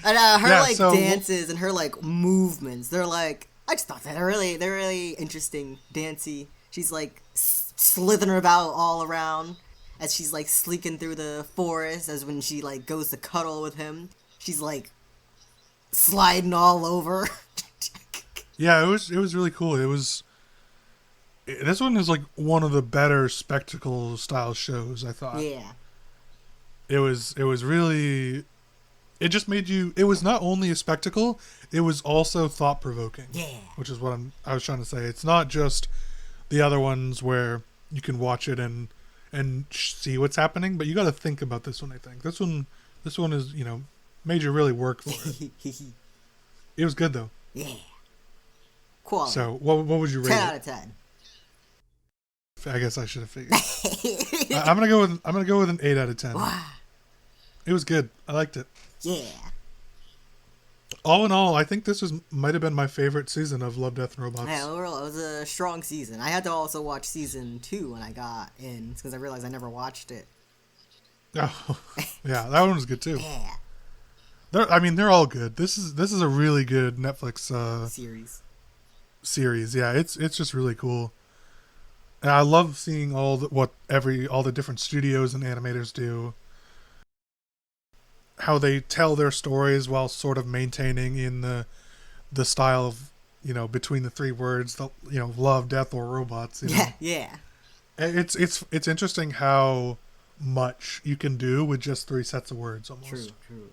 S2: And her
S1: Yeah,
S2: like
S1: so-
S2: dances and her like movements, they're like, I just thought that they're really interesting, dancey. She's like slithering about all around as she's like sleeking through the forest. As when she like goes to cuddle with him, she's like sliding all over.
S1: Yeah, it was really cool. This one is like one of the better spectacle style shows, I thought.
S2: Yeah.
S1: It was really, it just made you, it was not only a spectacle, it was also thought provoking.
S2: Yeah.
S1: Which is what I was trying to say. It's not just the other ones where you can watch it and see what's happening, but you got to think about this one. I think this one is, you know, made you really work for it. It was good though.
S2: Yeah. Quality.
S1: So what would you rate
S2: 10
S1: it?
S2: out of 10.
S1: I guess I should have figured. I'm gonna go with an 8 out of 10. It was good. I liked it.
S2: Yeah.
S1: All in all, I think this might have been my favorite season of Love, Death, and Robots.
S2: Yeah, overall, it was a strong season. I had to also watch season 2 when I got in because I realized I never watched it.
S1: Oh, yeah, that one was good too.
S2: Yeah.
S1: They're all good. This is a really good Netflix series. Yeah, it's just really cool. And I love seeing all the different studios and animators do. How they tell their stories while sort of maintaining in the style of, you know, between the three words, you know, love, death, or robots. You know?
S2: Yeah.
S1: It's interesting how much you can do with just 3 sets of words almost.
S2: True.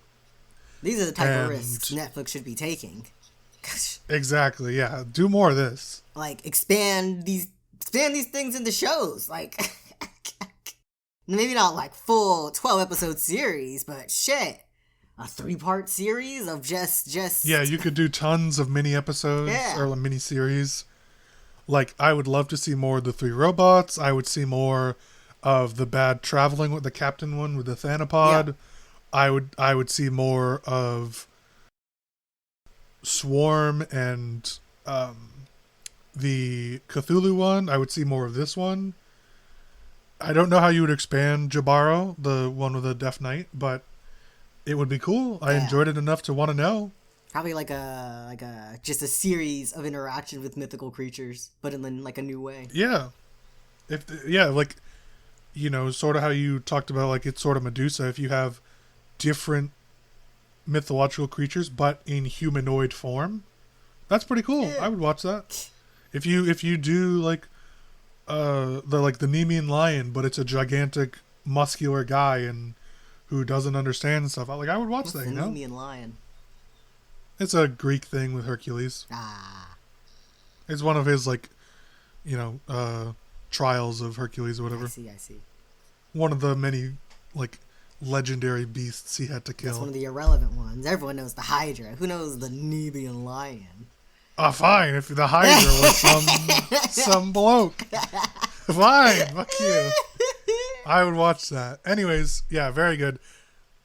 S2: These are the type of risks Netflix should be taking.
S1: Exactly, yeah. Do more of this.
S2: Like, expand these things into shows. Like, maybe not like full 12-episode series, but shit. A 3-part series of just...
S1: Yeah, you could do tons of mini episodes or mini series. Like, I would love to see more of the 3 robots. I would see more of the bad traveling with the captain one with the Thanapod. Yeah. I would see more of Swarm and the Cthulhu one. I would see more of this one. I don't know how you would expand Jabaro, the one with the Deaf Knight, but it would be cool. I enjoyed it enough to want to know.
S2: Probably like a just a series of interaction with mythical creatures, but in like a new way.
S1: Yeah. Like, you know, sort of how you talked about, like, it's sort of Medusa. If you have different mythological creatures but in humanoid form, that's pretty cool. Yeah. I would watch that. If you do like the Nemean lion, but it's a gigantic muscular guy and who doesn't understand and stuff, I would watch
S2: What's
S1: that.
S2: The
S1: you know,
S2: Nemean lion.
S1: It's a Greek thing with Hercules. It's one of his, like, you know, trials of Hercules or whatever.
S2: I see.
S1: One of the many, like, legendary beasts he had to kill.
S2: That's one of the irrelevant ones. Everyone knows the Hydra. Who knows the Nemean lion?
S1: Fine. If the Hydra was some bloke. Fine. Fuck you. I would watch that. Anyways, yeah, very good.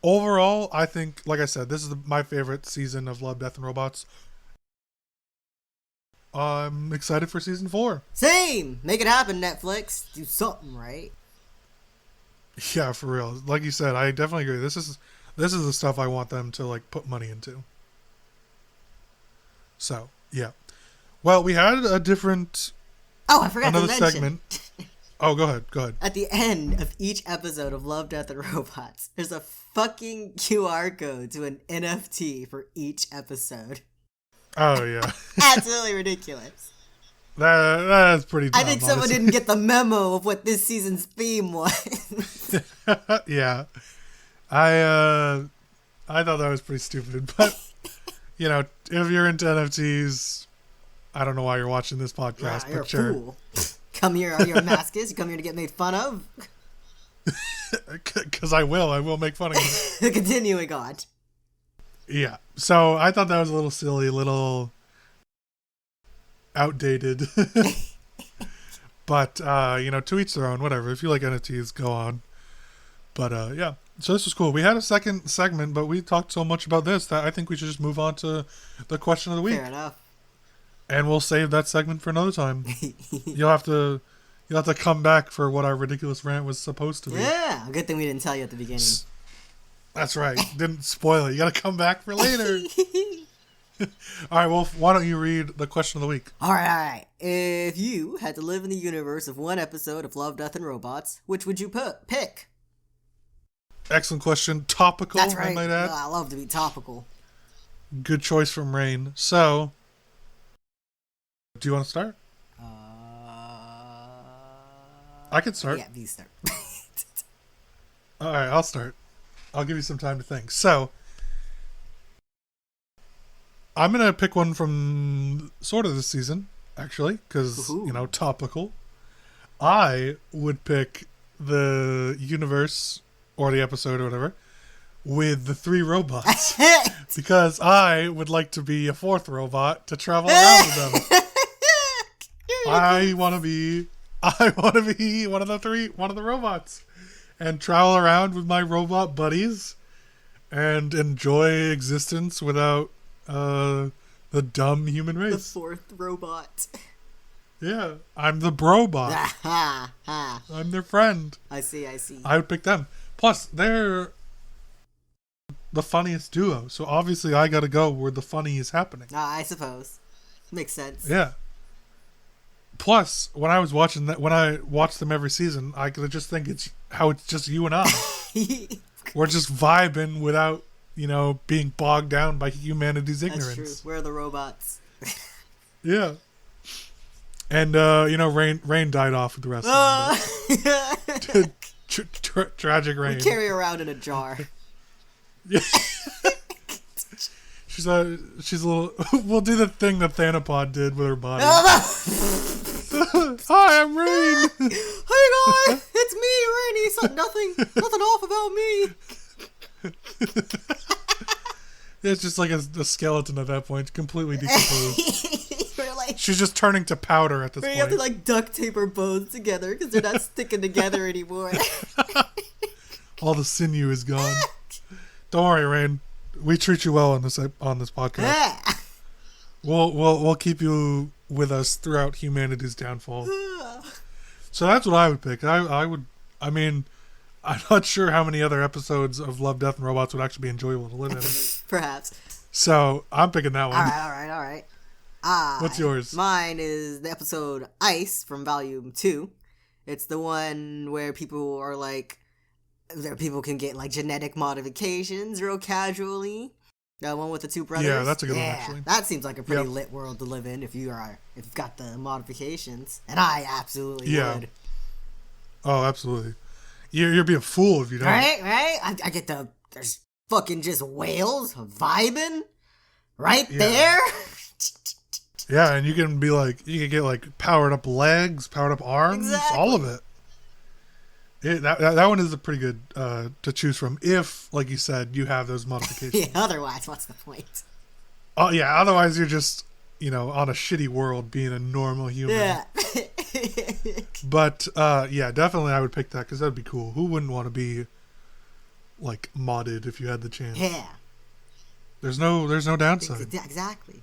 S1: Overall, I think, like I said, this is my favorite season of Love, Death, and Robots. I'm excited for season 4.
S2: Same! Make it happen, Netflix. Do something, right?
S1: Yeah, for real. Like you said, I definitely agree. This is the stuff I want them to, like, put money into. So, yeah. Well, we had a different...
S2: Oh, I forgot
S1: another
S2: to mention.
S1: segment. Oh, go ahead.
S2: At the end of each episode of Love, Death, and Robots, there's a fucking QR code to an NFT for each episode.
S1: Oh, yeah.
S2: Absolutely ridiculous.
S1: That's pretty dumb,
S2: I think someone didn't get the memo of what this season's theme was.
S1: Yeah. I thought that was pretty stupid, but, you know, if you're into NFTs, I don't know why you're watching this podcast,
S2: you're
S1: but sure.
S2: A fool. Come here, you're a masochist? You come here to get made fun of?
S1: Because I will make fun of you.
S2: Continuing on.
S1: Yeah. So I thought that was a little silly, a little outdated. But, you know, to each their own, whatever. If you like NFTs, go on. But, yeah. So this was cool. We had a second segment, but we talked so much about this that I think we should just move on to the question of the week.
S2: Fair enough.
S1: And we'll save that segment for another time. You'll have to come back for what our ridiculous rant was supposed to be.
S2: Yeah, good thing we didn't tell you at the beginning.
S1: That's right. Didn't spoil it. You gotta come back for later. All right, Wolf, why don't you read the question of the week?
S2: All right. If you had to live in the universe of one episode of Love, Death, and Robots, which would you pick?
S1: Excellent question. Topical,
S2: That's right.
S1: I might add.
S2: I love to be topical.
S1: Good choice from Rain. So, do you want to start? I can start.
S2: Yeah, you start.
S1: All right, I'll start. I'll give you some time to think. So, I'm going to pick one from sort of this season, actually, because, topical. I would pick the universe, or the episode, or whatever, with the 3 robots. Because I would like to be a 4th robot to travel around with them. I want to be one of the robots. And travel around with my robot buddies. And enjoy existence without the dumb human race.
S2: The 4th robot.
S1: Yeah, I'm the brobot. I'm their friend.
S2: I see.
S1: I would pick them. Plus, they're the funniest duo, so obviously I gotta go where the funny is happening.
S2: I suppose. Makes sense.
S1: Yeah. Plus, when I watch them every season, I could just think it's just you and I. We're just vibing without, being bogged down by humanity's ignorance.
S2: That's true. We're the robots.
S1: Yeah. And, Rain died off with the rest of them. Tragic Rain.
S2: We carry her around in a jar.
S1: Yeah. She's a little... We'll do the thing that Thanapod did with her body. Hi, I'm Rain.
S2: Hey guys, it's me, Rainie. So nothing off about me.
S1: It's just like a skeleton at that point, completely decomposed.
S2: Like,
S1: she's just turning to powder at this point.
S2: You have to duct tape her bones together because they're not sticking together anymore.
S1: All the sinew is gone. Don't worry, Rain. We treat you well on this podcast. We'll keep you with us throughout humanity's downfall. So that's what I would pick. I'm not sure how many other episodes of Love, Death, and Robots would actually be enjoyable to live in.
S2: Perhaps.
S1: So I'm picking that one.
S2: All right.
S1: What's yours?
S2: Mine is the episode Ice from Volume 2. It's the one where people can get genetic modifications real casually. That one with the 2 brothers.
S1: Yeah, that's a good one actually.
S2: That seems like a pretty lit world to live in if you've got the modifications. And I absolutely would.
S1: Oh, absolutely. You're being a fool if you don't.
S2: Right? I get there's fucking just whales vibing right there.
S1: Yeah, and you can get powered up legs, powered up arms, all of it. That one is a pretty good to choose from if, like you said, you have those modifications.
S2: Otherwise, what's the point?
S1: Oh, yeah, otherwise you're just, on a shitty world being a normal human.
S2: Yeah.
S1: But, definitely I would pick that because that would be cool. Who wouldn't want to be, modded if you had the chance?
S2: Yeah.
S1: There's no downside.
S2: Exactly.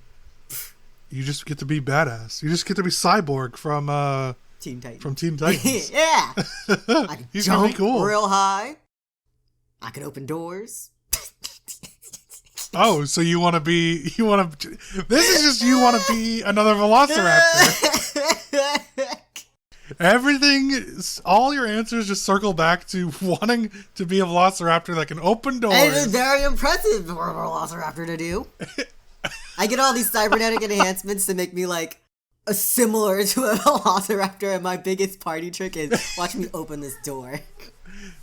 S1: You just get to be badass. You just get to be Cyborg from
S2: Teen Titans.
S1: From Teen Titans.
S2: Yeah. I can jump
S1: cool.
S2: real high. I can open doors.
S1: Oh, so you want to be... this is just you want to be another Velociraptor. All your answers just circle back to wanting to be a Velociraptor that can open doors.
S2: And it's very impressive for a Velociraptor to do. I get all these cybernetic enhancements to make me similar to a Velociraptor, and my biggest party trick is watch me open this door.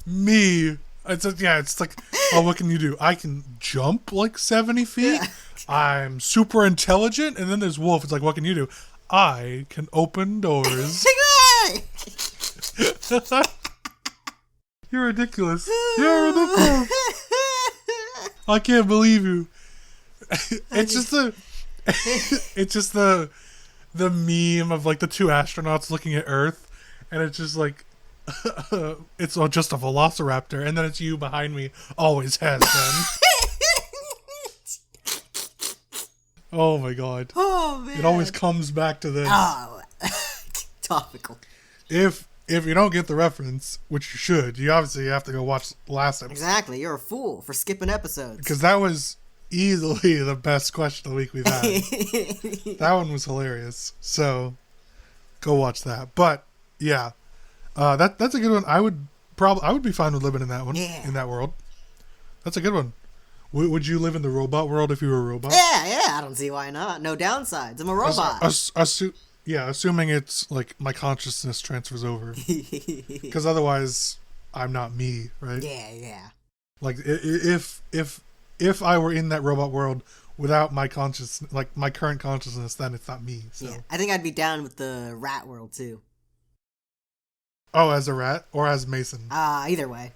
S1: Me. It's like, oh, what can you do? I can jump 70 feet. Yeah. I'm super intelligent. And then there's Wolf. It's like, what can you do? I can open doors. You're ridiculous. I can't believe you. It's just the meme of the 2 astronauts looking at Earth, and it's just it's just a Velociraptor, and then it's you behind me. Always has been. Oh my god. Oh man. It always comes back to this.
S2: Oh, topical.
S1: If if you don't get the reference, which you should, you obviously have to go watch the last episode.
S2: Exactly. You're a fool for skipping episodes.
S1: Because that was easily the best question of the week we've had. That one was hilarious. So go watch that. But yeah, that's a good one. I would be fine with living in that one.
S2: Yeah.
S1: In that world. That's a good one. Would you live in the robot world if you were a robot?
S2: Yeah. I don't see why not. No downsides. I'm a robot.
S1: Assuming it's like my consciousness transfers over. Because otherwise, I'm not me, right?
S2: Yeah.
S1: Like if I were in that robot world without my my current consciousness, then it's not me. So.
S2: Yeah, I think I'd be down with the rat world too.
S1: Oh, as a rat or as Mason?
S2: Either way.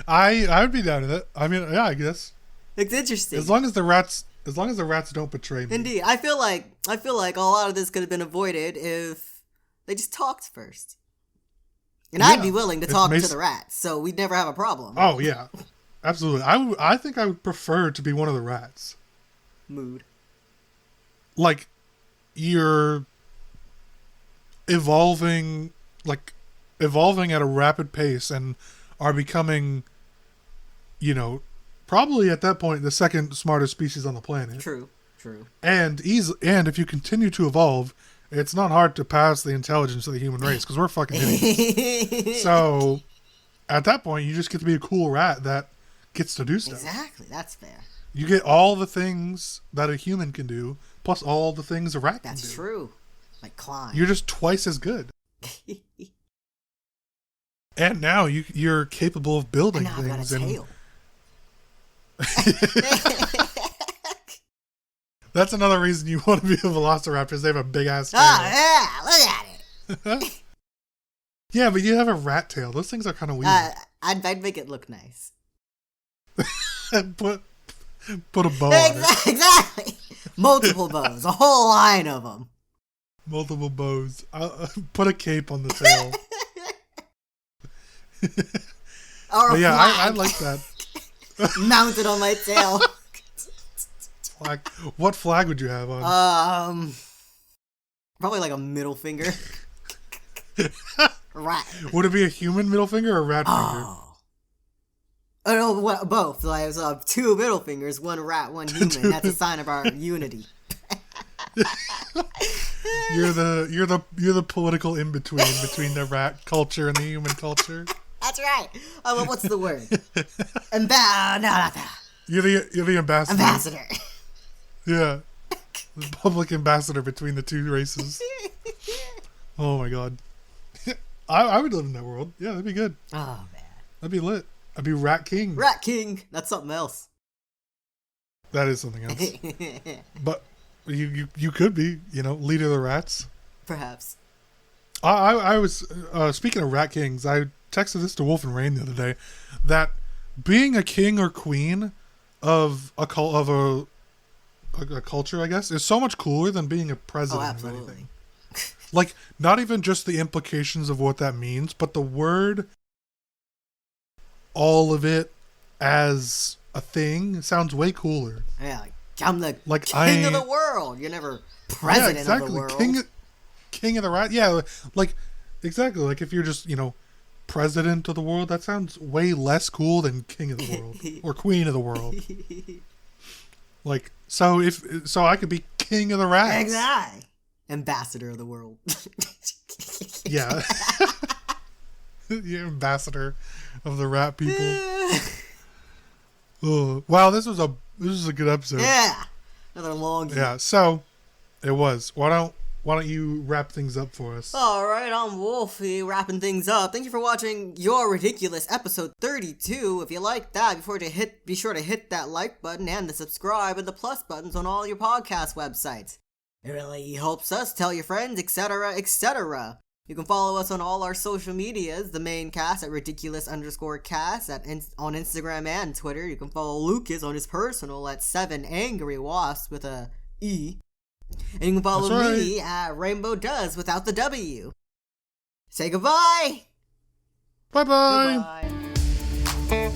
S1: I would be down with it. I mean, yeah, I guess.
S2: It's interesting.
S1: As long as the rats don't betray me.
S2: Indeed. I feel like a lot of this could have been avoided if they just talked first. And I'd be willing to talk to the rats, so we'd never have a problem.
S1: Oh, yeah. Absolutely. I think I would prefer to be one of the rats.
S2: Mood.
S1: Like, you're evolving at a rapid pace and are becoming, probably at that point the second smartest species on the planet.
S2: True.
S1: And if you continue to evolve, it's not hard to pass the intelligence of the human race because we're fucking idiots. So at that point, you just get to be a cool rat that gets to do stuff.
S2: Exactly, that's fair.
S1: You get all the things that a human can do, plus all the things a rat can do.
S2: That's true. Like climb.
S1: You're just twice as good. And now you're capable of building
S2: and now
S1: things.
S2: I've got a tail.
S1: That's another reason you want to be a velociraptor. Is they have a big ass tail.
S2: Oh yeah, look at it.
S1: Yeah, but you have a rat tail. Those things are kind of weird.
S2: I'd make it look nice.
S1: Put a bow on it.
S2: Exactly. Multiple bows, a whole line of them.
S1: Multiple bows. Put a cape on the tail.
S2: Or
S1: yeah, I like that.
S2: Mounted on my tail.
S1: Flag. What flag would you have on?
S2: Probably like a middle finger. Rat.
S1: Would it be a human middle finger or a rat finger?
S2: Oh no, both. Like, it was, 2 middle fingers, 1 rat, 1 human. That's a sign of our unity.
S1: You're the political in between the rat culture and the human culture.
S2: That's right. Oh, well, what's the word? No, not that.
S1: You're the ambassador.
S2: Ambassador.
S1: Yeah. The public ambassador between the two races. Oh my god. I would live in that world. Yeah, that'd be good.
S2: Oh man.
S1: That'd be lit. I'd be Rat King.
S2: Rat King. That's something else.
S1: That is something else. But you could be, leader of the rats.
S2: Perhaps.
S1: I was speaking of Rat Kings, I texted this to Wolf and Rainie the other day, that being a king or queen of a culture, I guess, is so much cooler than being a president of anything. Like, not even just the implications of what that means, but the word, all of it as a thing sounds way cooler.
S2: Yeah, I'm the king of the world. You're never president of the world.
S1: King of the rat. Yeah, like, exactly. Like, if you're just, president of the world, that sounds way less cool than king of the world or queen of the world. Like, so I could be king of the rats.
S2: Exactly. Ambassador of the world.
S1: Yeah. You're ambassador of the rat people. Oh, wow, this was a good episode.
S2: Yeah. Another long one.
S1: Yeah, so it was. Why don't you wrap things up for us?
S2: Alright, I'm Wolfie, wrapping things up. Thank you for watching Your Ridiculous episode 32. If you like that, be sure to hit that like button and the subscribe and the plus buttons on all your podcast websites. It really helps us. Tell your friends, etc., etc. You can follow us on all our social medias, the main cast at ridiculous_cast on Instagram and Twitter. You can follow Lucas on his personal at 7angrywasps with a E. And you can follow me at Rainbow Does without the W. Say goodbye!
S1: Bye-bye!
S2: Goodbye.